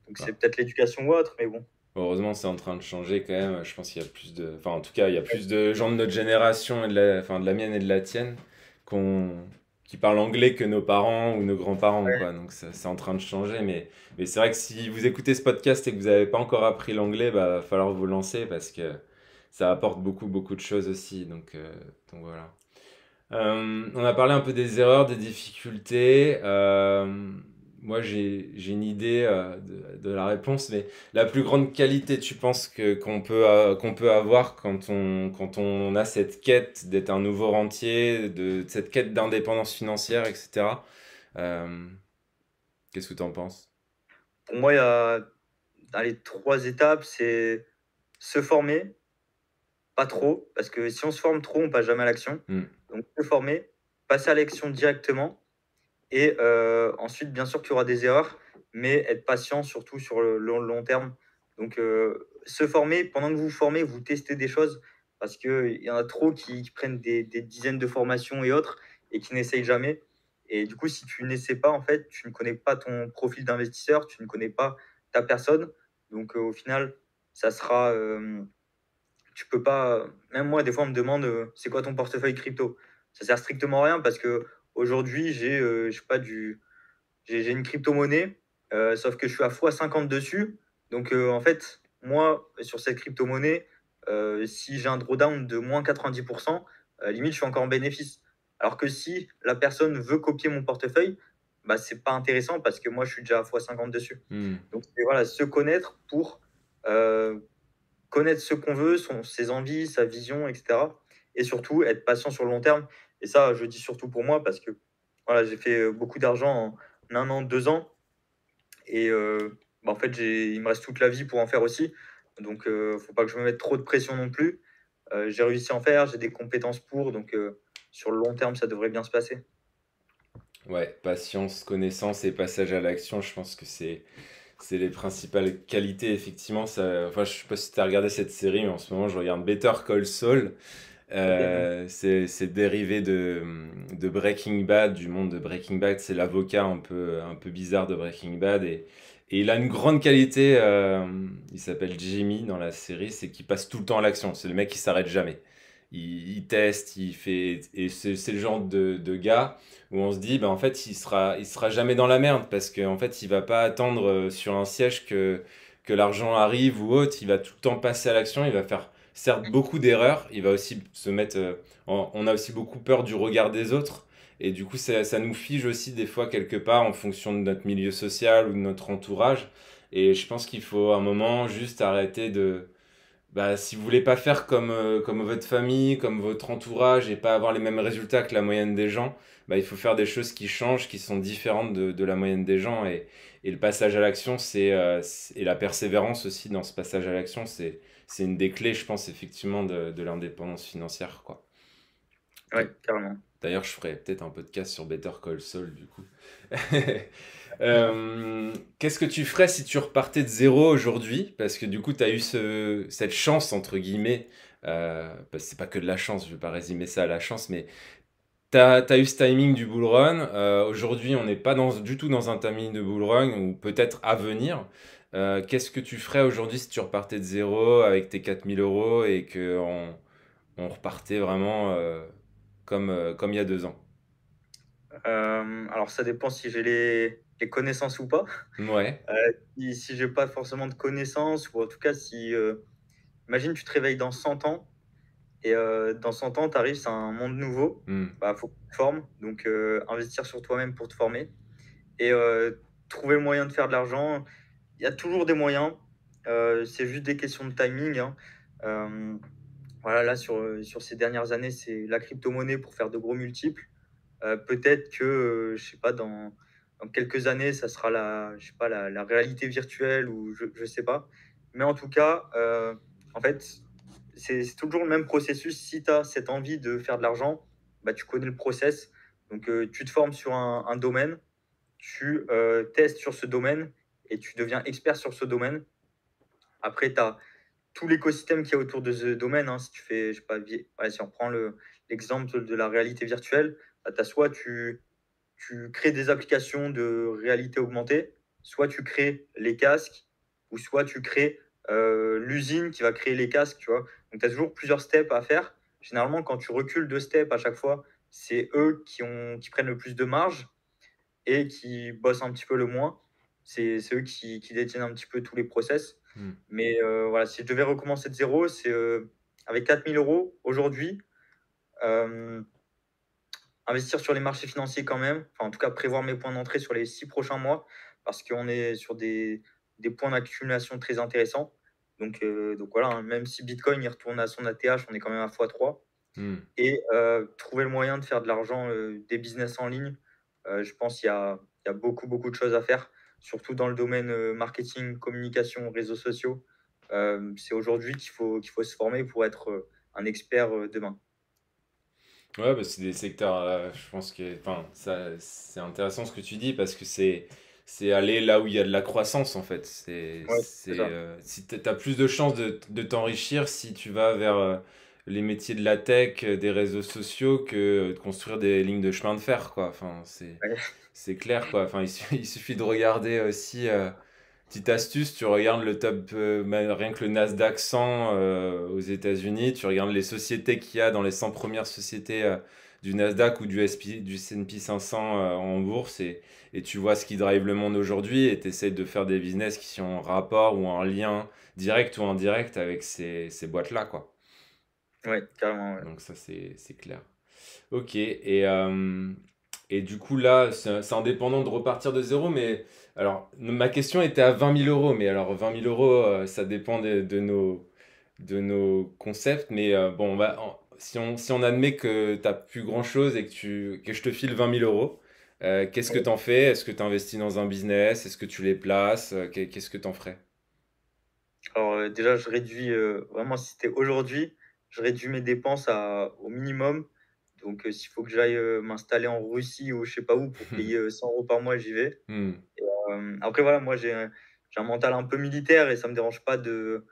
donc c'est Bah, peut-être l'éducation ou autre, mais bon. heureusement, c'est en train de changer quand même. Je pense qu'il y a plus de. Enfin, en tout cas, il y a plus de gens de notre génération, enfin, de la mienne et de la tienne, qu'on... qui parlent anglais que nos parents ou nos grands-parents, Ouais, quoi. Donc, c'est en train de changer. Mais c'est vrai que si vous écoutez ce podcast et que vous n'avez pas encore appris l'anglais, bah, va falloir vous lancer parce que ça apporte beaucoup de choses aussi. Donc voilà. On a parlé un peu des erreurs, des difficultés. Moi, j'ai une idée de la réponse, mais la plus grande qualité, tu penses qu'on peut avoir quand on a cette quête d'être un nouveau rentier, de cette quête d'indépendance financière, etc. Euh, Qu'est-ce que tu en penses? pour moi, il y a dans les 3 étapes, c'est se former, pas trop, parce que si on se forme trop, on passe jamais à l'action. Hmm. Donc se former, passer à l'action directement et ensuite, bien sûr qu'il y aura des erreurs, mais être patient surtout sur le long terme. Donc se former, pendant que vous vous formez, vous testez des choses parce qu'il y en a trop qui prennent des dizaines de formations et autres et qui n'essayent jamais. Et du coup, si tu n'essaies pas, en fait, tu ne connais pas ton profil d'investisseur, tu ne connais pas ta personne. Donc au final, ça sera, tu peux pas. Même moi, des fois, on me demande c'est quoi ton portefeuille crypto. Ça sert strictement à rien parce que aujourd'hui, je sais pas, j'ai une crypto-monnaie, sauf que je suis à x50 dessus. Donc, en fait, moi, sur cette crypto-monnaie, si j'ai un drawdown de moins 90%, limite, je suis encore en bénéfice. Alors que si la personne veut copier mon portefeuille, bah, c'est pas intéressant parce que moi, je suis déjà à x50 dessus. Hmm. Donc, c'est, voilà, se connaître pour euh, connaître ce qu'on veut, ses envies, sa vision, etc. Et surtout, être patient sur le long terme. Et ça, je dis surtout pour moi parce que voilà, j'ai fait beaucoup d'argent en 1 an, 2 ans. Et en fait, il me reste toute la vie pour en faire aussi. Donc, faut pas que je me mette trop de pression non plus. j'ai réussi à en faire, j'ai des compétences pour, donc sur le long terme, ça devrait bien se passer. Ouais, patience, connaissance et passage à l'action, je pense que c'est les principales qualités, effectivement. Ça, enfin, je sais pas si tu as regardé cette série, mais en ce moment, je regarde Better Call Saul. Ok, non. C'est dérivé de Breaking Bad, du monde de Breaking Bad. C'est l'avocat un peu bizarre de Breaking Bad. Et il a une grande qualité, il s'appelle Jimmy dans la série, c'est qu'il passe tout le temps à l'action. C'est le mec qui s'arrête jamais. Il teste, il fait. Et c'est le genre de gars où on se dit, ben, en fait, il sera jamais dans la merde parce qu'en fait, il va pas attendre sur un siège que l'argent arrive ou autre. Il va tout le temps passer à l'action. Il va faire certes beaucoup d'erreurs. Il va aussi se mettre. On a aussi beaucoup peur du regard des autres. Et du coup, ça nous fige aussi des fois quelque part en fonction de notre milieu social ou de notre entourage. Et je pense qu'il faut un moment juste arrêter de. Bah, si vous voulez pas faire comme votre famille, comme votre entourage et pas avoir les mêmes résultats que la moyenne des gens, bah, il faut faire des choses qui changent, qui sont différentes de la moyenne des gens. Et le passage à l'action, et la persévérance aussi dans ce passage à l'action, c'est une des clés, je pense, effectivement, de l'indépendance financière, quoi. Ouais, carrément. D'ailleurs, je ferai peut-être un podcast sur Better Call Saul, du coup. Qu'est-ce que tu ferais si tu repartais de zéro aujourd'hui? Parce que du coup, tu as eu cette chance, entre guillemets. Parce que c'est pas que de la chance, je vais pas résumer ça à la chance, mais tu as eu ce timing du bull run. Aujourd'hui, on n'est pas du tout dans un timing de bull run, ou peut-être à venir. Qu'est-ce que tu ferais aujourd'hui si tu repartais de zéro avec tes 4 000 € et on repartait vraiment comme il y a 2 ans? Alors, ça dépend si j'ai les connaissances ou pas. Ouais. Si j'ai pas forcément de connaissances, ou en tout cas, si, imagine, tu te réveilles dans 100 ans, et dans 100 ans, tu arrives, c'est un monde nouveau, Hmm. bah, faut que tu te formes, donc investir sur toi-même pour te former et trouver le moyen de faire de l'argent. Il y a toujours des moyens, c'est juste des questions de timing, hein. Hem, voilà, là, sur ces dernières années, c'est la crypto-monnaie pour faire de gros multiples. Peut-être que, je sais pas, dans quelques années, ça sera je sais pas, la réalité virtuelle, ou je sais pas. Mais en tout cas, en fait, c'est toujours le même processus. Si tu as cette envie de faire de l'argent, bah, tu connais le process. Donc, tu te formes sur un domaine, tu testes sur ce domaine et tu deviens expert sur ce domaine. Après, tu as tout l'écosystème qu'il y a autour de ce domaine, hein. Si tu fais, je sais pas, ouais, si on prend l'exemple de la réalité virtuelle, bah, soit tu crées des applications de réalité augmentée, soit tu crées les casques, ou soit tu crées l'usine qui va créer les casques, tu vois. Donc, tu as toujours plusieurs steps à faire. Généralement, quand tu recules 2 steps à chaque fois, c'est eux qui prennent le plus de marge et qui bossent un petit peu le moins. C'est eux qui détiennent un petit peu tous les process. Hmm. Mais voilà, si je devais recommencer de zéro, c'est avec 4 000 € aujourd'hui, euh, investir sur les marchés financiers quand même. Enfin, en tout cas, prévoir mes points d'entrée sur les 6 prochains mois, parce qu'on est sur des points d'accumulation très intéressants. Donc voilà, hein, même si Bitcoin il retourne à son ATH, on est quand même à x3. Hmm. Et trouver le moyen de faire de l'argent, des business en ligne. Je pense qu'il y a beaucoup, beaucoup de choses à faire, surtout dans le domaine marketing, communication, réseaux sociaux. C'est aujourd'hui qu'il faut se former pour être un expert demain. Ouais, bah, c'est des secteurs, je pense que, enfin, ça, c'est intéressant ce que tu dis parce que c'est aller là où il y a de la croissance en fait. Ouais, c'est ça. Si t'as plus de chances de t'enrichir si tu vas vers les métiers de la tech, des réseaux sociaux que de construire des lignes de chemin de fer, quoi. Enfin, Ouais, c'est clair, quoi. Enfin, il suffit de regarder aussi. Petite astuce, tu regardes le top, rien que le Nasdaq 100 aux États-Unis, tu regardes les sociétés qu'il y a dans les 100 premières sociétés du Nasdaq ou du S&P 500 en bourse et tu vois ce qui drive le monde aujourd'hui et tu essaies de faire des business qui sont en rapport ou en lien direct ou indirect avec ces boîtes-là, quoi. ouais, carrément. Ouais. Donc ça, c'est clair. Ok, et du coup là, c'est indépendant de repartir de zéro, mais alors ma question était à 20 000 €, mais alors 20 000 €, ça dépend de nos concepts, mais bon, si on admet que tu n'as plus grand-chose et que je te file 20 000 €, qu'est-ce que Ouais. t'en fais? Est-ce que tu investis dans un business? Est-ce que tu les places? Qu'est-ce que t'en ferais? Alors déjà, je réduis vraiment, si c'était aujourd'hui, je réduis mes dépenses au minimum. Donc, s'il faut que j'aille m'installer en Russie ou je sais pas où pour payer 100 € par mois, j'y vais. Hmm. Après, voilà, moi, j'ai un mental un peu militaire et ça me dérange pas de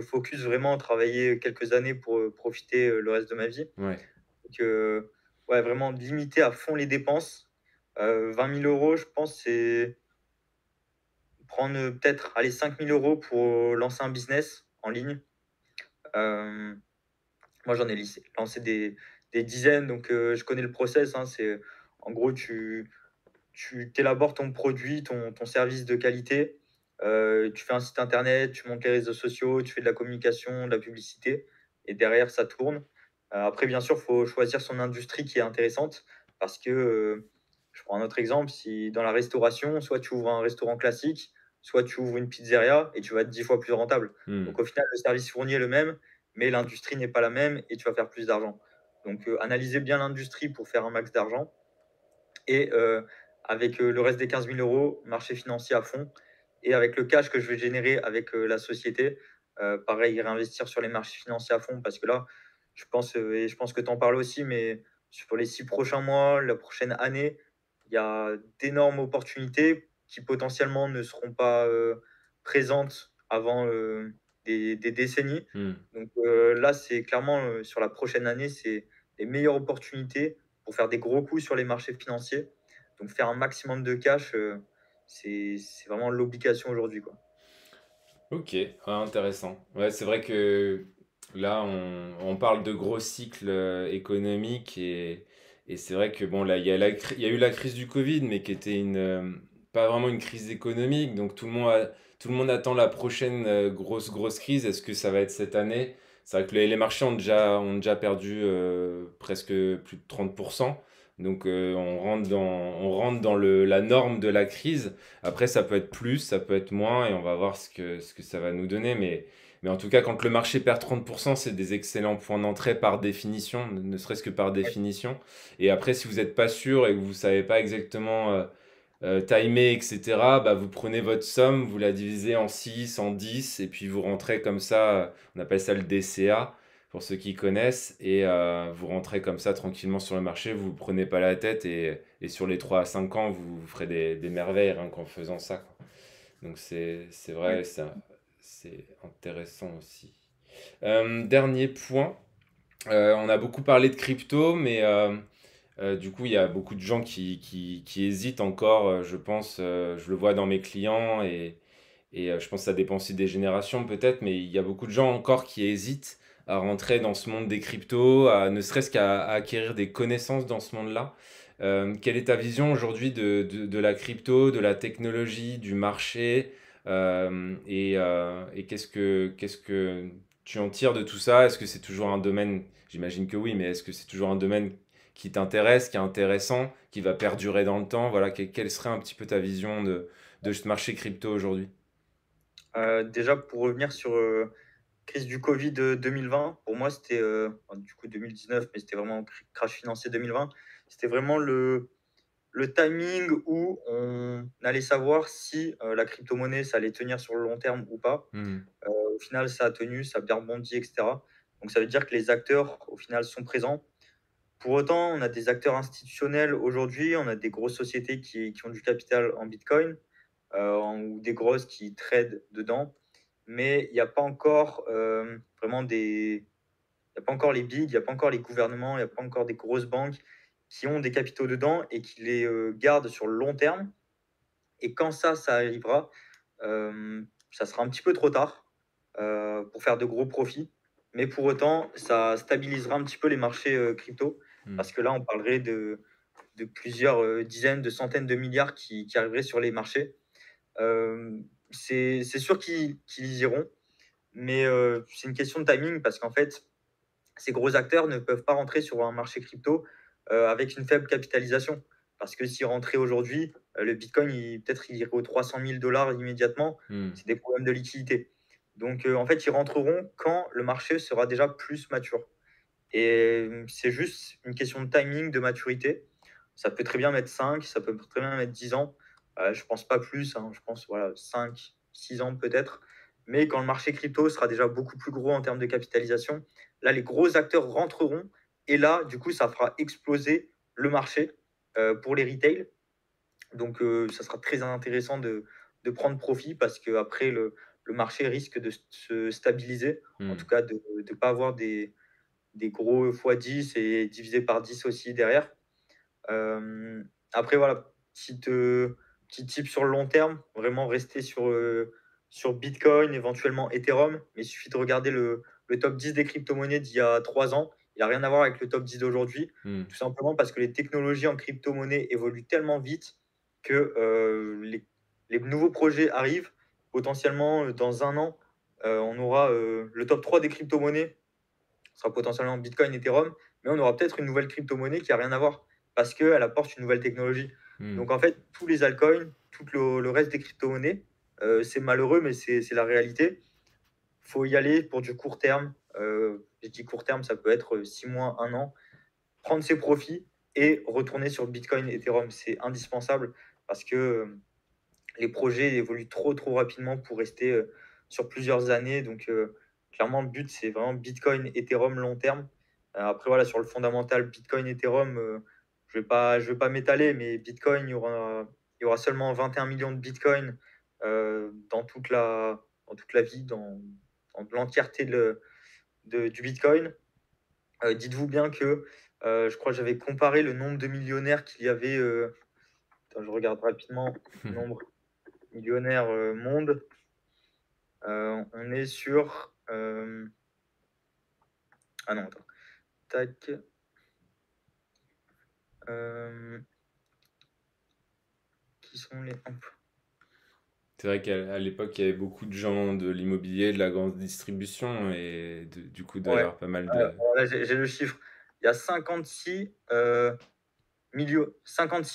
focus vraiment, travailler quelques années pour profiter le reste de ma vie. Ouais. Donc, ouais, vraiment limiter à fond les dépenses. 20 000 €, je pense, c'est prendre peut-être, allez, 5 000 € pour lancer un business en ligne. Euh, Moi, j'en ai lancé des dizaines, donc je connais le process, hein. C'est, en gros, tu élabores ton produit, ton service de qualité. Tu fais un site internet, tu montes les réseaux sociaux, tu fais de la communication, de la publicité, et derrière, ça tourne. Après, bien sûr, il faut choisir son industrie qui est intéressante parce que, je prends un autre exemple, si dans la restauration, soit tu ouvres un restaurant classique, soit tu ouvres une pizzeria et tu vas être 10 fois plus rentable. Hmm. Donc, au final, le service fourni est le même, mais l'industrie n'est pas la même et tu vas faire plus d'argent. Donc, analysez bien l'industrie pour faire un max d'argent et avec le reste des 15 000 €, marché financier à fond. Et avec le cash que je vais générer avec la société, pareil, réinvestir sur les marchés financiers à fond parce que là, et je pense que tu en parles aussi, mais sur les 6 prochains mois, la prochaine année, il y a d'énormes opportunités qui potentiellement ne seront pas présentes avant des décennies. Hmm. Donc là, c'est clairement sur la prochaine année, c'est les meilleures opportunités pour faire des gros coups sur les marchés financiers. Donc faire un maximum de cash, c'est vraiment l'obligation aujourd'hui, quoi. Ok, ouais, intéressant. Ouais, c'est vrai que là, on parle de gros cycles économiques et c'est vrai que bon, là, il y a eu la crise du Covid, mais qui était pas vraiment une crise économique. Donc tout le monde attend la prochaine grosse crise. Est-ce que ça va être cette année? C'est vrai que les marchés ont déjà perdu presque plus de 30%. Donc on rentre dans la norme de la crise. Après, ça peut être plus, ça peut être moins, et on va voir ce que ça va nous donner. Mais en tout cas, quand le marché perd 30%, c'est des excellents points d'entrée par définition, ne serait-ce que par Ouais. définition. Et après, si vous n'êtes pas sûr et que vous ne savez pas exactement timer, etc., bah, vous prenez votre somme, vous la divisez en 6, en 10, et puis vous rentrez comme ça, on appelle ça le DCA, pour ceux qui connaissent, et vous rentrez comme ça tranquillement sur le marché, vous ne vous prenez pas la tête, et sur les 3 à 5 ans, vous ferez des merveilles rien qu'en faisant ça, quoi. Donc c'est Ouais. vrai, c'est intéressant aussi. Dernier point, on a beaucoup parlé de crypto, mais du coup, il y a beaucoup de gens qui hésitent encore, je pense, je le vois dans mes clients, et je pense que ça dépend aussi des générations peut-être, mais il y a beaucoup de gens encore qui hésitent à rentrer dans ce monde des cryptos, ne serait-ce à acquérir des connaissances dans ce monde-là. Quelle est ta vision aujourd'hui de la crypto, de la technologie, du marché, et qu'est-ce que tu en tires de tout ça? Est-ce que c'est toujours un domaine, j'imagine que oui, mais est-ce que c'est toujours un domaine qui t'intéresse, qui est intéressant, qui va perdurer dans le temps? Voilà, quelle serait un petit peu ta vision de ce marché crypto aujourd'hui? Déjà pour revenir sur, crise du Covid, 2020, pour moi c'était, du coup 2019, mais c'était vraiment crash financier 2020. C'était vraiment le timing où on allait savoir si, la crypto-monnaie, ça allait tenir sur le long terme ou pas. Hmm. Au final, ça a tenu, ça a bien rebondi et cetera. Donc ça veut dire que les acteurs, au final, sont présents. Pour autant, on a des acteurs institutionnels aujourd'hui, on a des grosses sociétés qui ont du capital en bitcoin, ou des grosses qui tradent dedans. Mais il n'y a pas encore vraiment il n'y a pas encore les bigs, il n'y a pas encore les gouvernements, il n'y a pas encore des grosses banques qui ont des capitaux dedans et qui les gardent sur le long terme. Et quand ça arrivera, ça sera un petit peu trop tard pour faire de gros profits. Mais pour autant, ça stabilisera un petit peu les marchés crypto. Hmm. Parce que là, on parlerait de plusieurs dizaines, de centaines de milliards qui arriveraient sur les marchés. Euh, c'est sûr qu'ils y iront, mais c'est une question de timing parce qu'en fait, ces gros acteurs ne peuvent pas rentrer sur un marché crypto avec une faible capitalisation. Parce que s'ils rentraient aujourd'hui, le Bitcoin, peut-être il irait aux 300 000 $ immédiatement. Hmm. C'est des problèmes de liquidité. Donc, en fait, ils rentreront quand le marché sera déjà plus mature. Et c'est juste une question de timing, de maturité. Ça peut très bien mettre 5, ça peut très bien mettre 10 ans. Je pense pas plus, hein, je pense voilà, 5, 6 ans peut-être. Mais quand le marché crypto sera déjà beaucoup plus gros en termes de capitalisation, là, les gros acteurs rentreront et là, du coup, ça fera exploser le marché pour les retail. Donc, ça sera très intéressant de prendre profit parce qu'après, le marché risque de se stabiliser, en tout Hmm. cas de ne pas avoir des gros x10 et divisé par 10 aussi derrière. Après, voilà, petit tip sur le long terme, vraiment rester sur Bitcoin, éventuellement Ethereum, mais il suffit de regarder le top 10 des crypto-monnaies d'il y a 3 ans. Il n'a rien à voir avec le top 10 d'aujourd'hui, Hmm. tout simplement parce que les technologies en crypto-monnaie évoluent tellement vite que les nouveaux projets arrivent. Potentiellement, dans un an, on aura le top 3 des crypto-monnaies sera potentiellement Bitcoin, Ethereum, mais on aura peut-être une nouvelle crypto-monnaie qui n'a rien à voir parce qu'elle apporte une nouvelle technologie. Hmm. Donc en fait, tous les altcoins, tout le reste des crypto-monnaies, c'est malheureux, mais c'est la réalité. Il faut y aller pour du court terme. Je dis court terme, ça peut être 6 mois, un an. Prendre ses profits et retourner sur Bitcoin, Ethereum, c'est indispensable parce que les projets évoluent trop rapidement pour rester sur plusieurs années. Donc, clairement, le but, c'est vraiment Bitcoin, Ethereum long terme. Après, voilà, sur le fondamental, Bitcoin, Ethereum, je vais pas m'étaler, mais Bitcoin, il y aura seulement 21 millions de Bitcoin dans toute la vie, dans l'entièreté du Bitcoin. Dites-vous bien que je crois que j'avais comparé le nombre de millionnaires qu'il y avait. Attends, je regarde rapidement le nombre millionnaire monde. On est sur. Ah non, attends. Tac. Qui sont les. C'est vrai qu'à l'époque, il y avait beaucoup de gens de l'immobilier, de la grande distribution, et du coup, il doit y Ouais. avoir pas mal de... Alors là, j'ai le chiffre. Il y a 56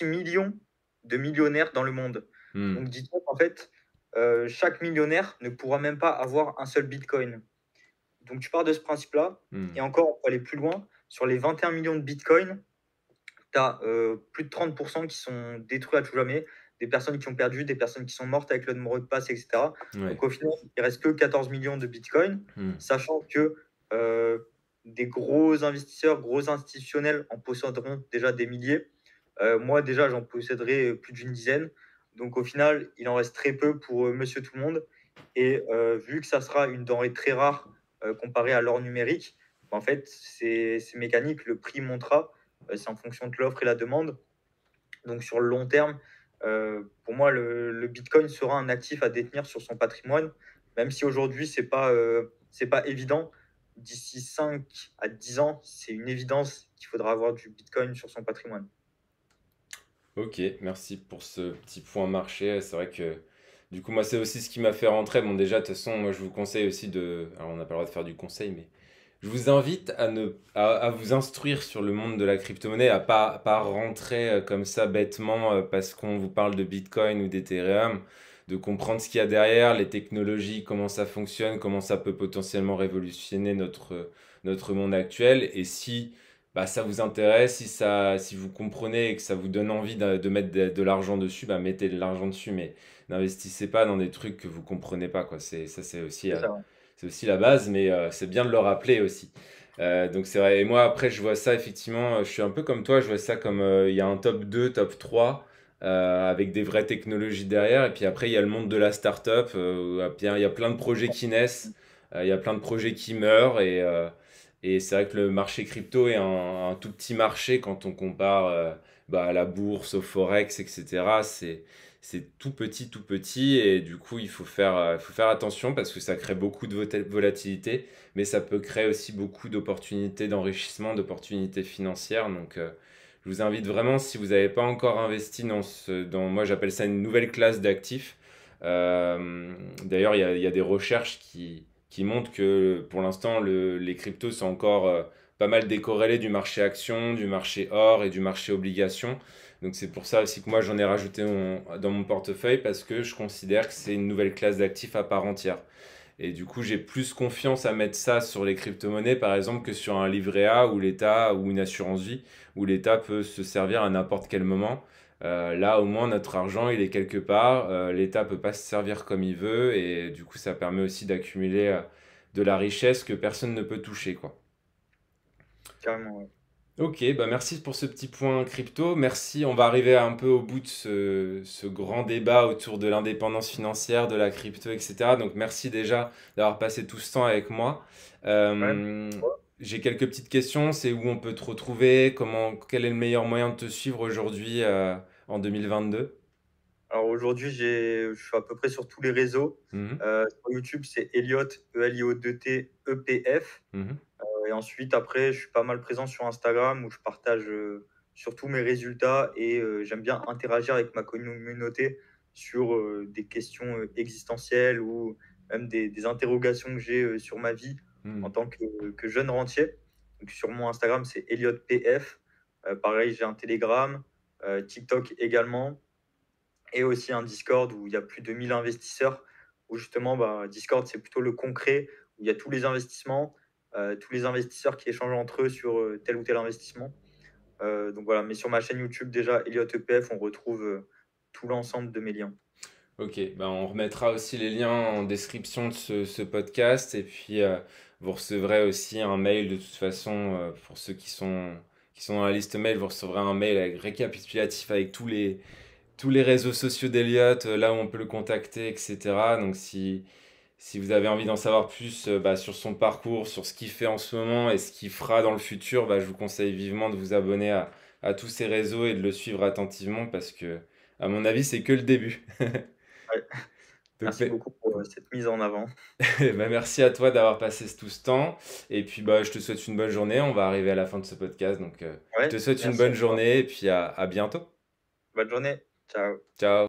millions de millionnaires dans le monde. Hmm. Donc, dites-vous qu'en fait, chaque millionnaire ne pourra même pas avoir un seul bitcoin. Donc, tu pars de ce principe-là. Hmm. Et encore, on peut aller plus loin. Sur les 21 millions de bitcoins, tu as plus de 30% qui sont détruits à tout jamais, des personnes qui ont perdu, des personnes qui sont mortes avec le mot de passe, etc. Ouais. Donc au final, il reste que 14 millions de bitcoins, Hmm. sachant que euh, des gros investisseurs, gros institutionnels en posséderont déjà des milliers. Moi, déjà, j'en posséderai plus d'une dizaine. Donc au final, il en reste très peu pour monsieur tout le monde. Et vu que ça sera une denrée très rare comparée à l'or numérique, en fait, c'est mécanique, le prix montera. C'est en fonction de l'offre et la demande. Donc sur le long terme, pour moi, le Bitcoin sera un actif à détenir sur son patrimoine, même si aujourd'hui, c'est pas évident. D'ici 5 à 10 ans, c'est une évidence qu'il faudra avoir du Bitcoin sur son patrimoine. Ok, merci pour ce petit point marché. C'est vrai que du coup, moi, c'est aussi ce qui m'a fait rentrer. Bon, déjà, de toute façon, moi, je vous conseille aussi de... Alors, on n'a pas le droit de faire du conseil, mais je vous invite à vous instruire sur le monde de la crypto-monnaie, à pas rentrer comme ça bêtement parce qu'on vous parle de Bitcoin ou d'Ethereum, de comprendre ce qu'il y a derrière, les technologies, comment ça fonctionne, comment ça peut potentiellement révolutionner notre monde actuel. Et si bah, ça vous intéresse, si vous comprenez et que ça vous donne envie de mettre de l'argent dessus, bah, mettez de l'argent dessus, mais n'investissez pas dans des trucs que vous comprenez pas, quoi. C'est ça. C'est aussi la base, mais c'est bien de le rappeler aussi. Donc c'est vrai. Et moi, après, je vois ça effectivement, je suis un peu comme toi, je vois ça comme il y a un top 2 top 3 avec des vraies technologies derrière. Et puis après, il y a le monde de la start-up, où il y a plein de projets qui naissent, il y a plein de projets qui meurent. Et c'est vrai que le marché crypto est un tout petit marché quand on compare bah, à la bourse, au forex, etc. C'est tout petit, et du coup il faut faire attention parce que ça crée beaucoup de volatilité, mais ça peut créer aussi beaucoup d'opportunités d'enrichissement, d'opportunités financières. Donc je vous invite vraiment, si vous n'avez pas encore investi moi j'appelle ça une nouvelle classe d'actifs. D'ailleurs il y a des recherches qui montrent que pour l'instant les cryptos sont encore pas mal décorrélés du marché action, du marché or et du marché obligation. Donc c'est pour ça aussi que moi j'en ai rajouté dans mon portefeuille parce que je considère que c'est une nouvelle classe d'actifs à part entière. Et du coup j'ai plus confiance à mettre ça sur les crypto-monnaies par exemple que sur un livret A ou l'État ou une assurance vie où l'État peut se servir à n'importe quel moment. Là au moins notre argent il est quelque part, l'État peut pas se servir comme il veut et du coup ça permet aussi d'accumuler de la richesse que personne ne peut toucher quoi. carrément, ouais. Ok, bah merci pour ce petit point crypto. Merci, on va arriver un peu au bout de ce grand débat autour de l'indépendance financière, de la crypto, etc. Donc merci déjà d'avoir passé tout ce temps avec moi. Ouais, Euh, j'ai quelques petites questions. C'est où on peut te retrouver? Quel est le meilleur moyen de te suivre aujourd'hui en 2022? alors aujourd'hui, je suis à peu près sur tous les réseaux. Mhm, Sur YouTube, c'est Elliot, E-L-I-O-2-T, E-P-F. mhm, Et ensuite, après, je suis pas mal présent sur Instagram où je partage surtout mes résultats et j'aime bien interagir avec ma communauté sur des questions existentielles ou même des interrogations que j'ai sur ma vie en mhm. tant que jeune rentier. Donc, sur mon Instagram, c'est ElliotPF. Pareil, j'ai un Telegram, TikTok également et aussi un Discord où il y a plus de 1000 investisseurs. Où justement, bah, Discord, c'est plutôt le concret, où il y a tous les investissements, tous les investisseurs qui échangent entre eux sur tel ou tel investissement. Donc voilà, mais sur ma chaîne YouTube, déjà, Elliot EPF, on retrouve tout l'ensemble de mes liens. Ok, bah on remettra aussi les liens en description de ce podcast et puis vous recevrez aussi un mail de toute façon pour ceux qui sont dans la liste mail, vous recevrez un mail avec récapitulatif avec tous les réseaux sociaux d'Eliott, là où on peut le contacter, etc. Donc si vous avez envie d'en savoir plus bah, sur son parcours, sur ce qu'il fait en ce moment et ce qu'il fera dans le futur, bah, je vous conseille vivement de vous abonner à tous ces réseaux et de le suivre attentivement parce que, à mon avis, c'est que le début. Ouais. Donc, Merci beaucoup pour cette mise en avant. bah, merci à toi d'avoir passé tout ce temps. Et puis, bah, je te souhaite une bonne journée. On va arriver à la fin de ce podcast. Donc, je Ouais, te souhaite une merci bonne à toi. journée et puis à bientôt. Bonne journée. Ciao. Ciao.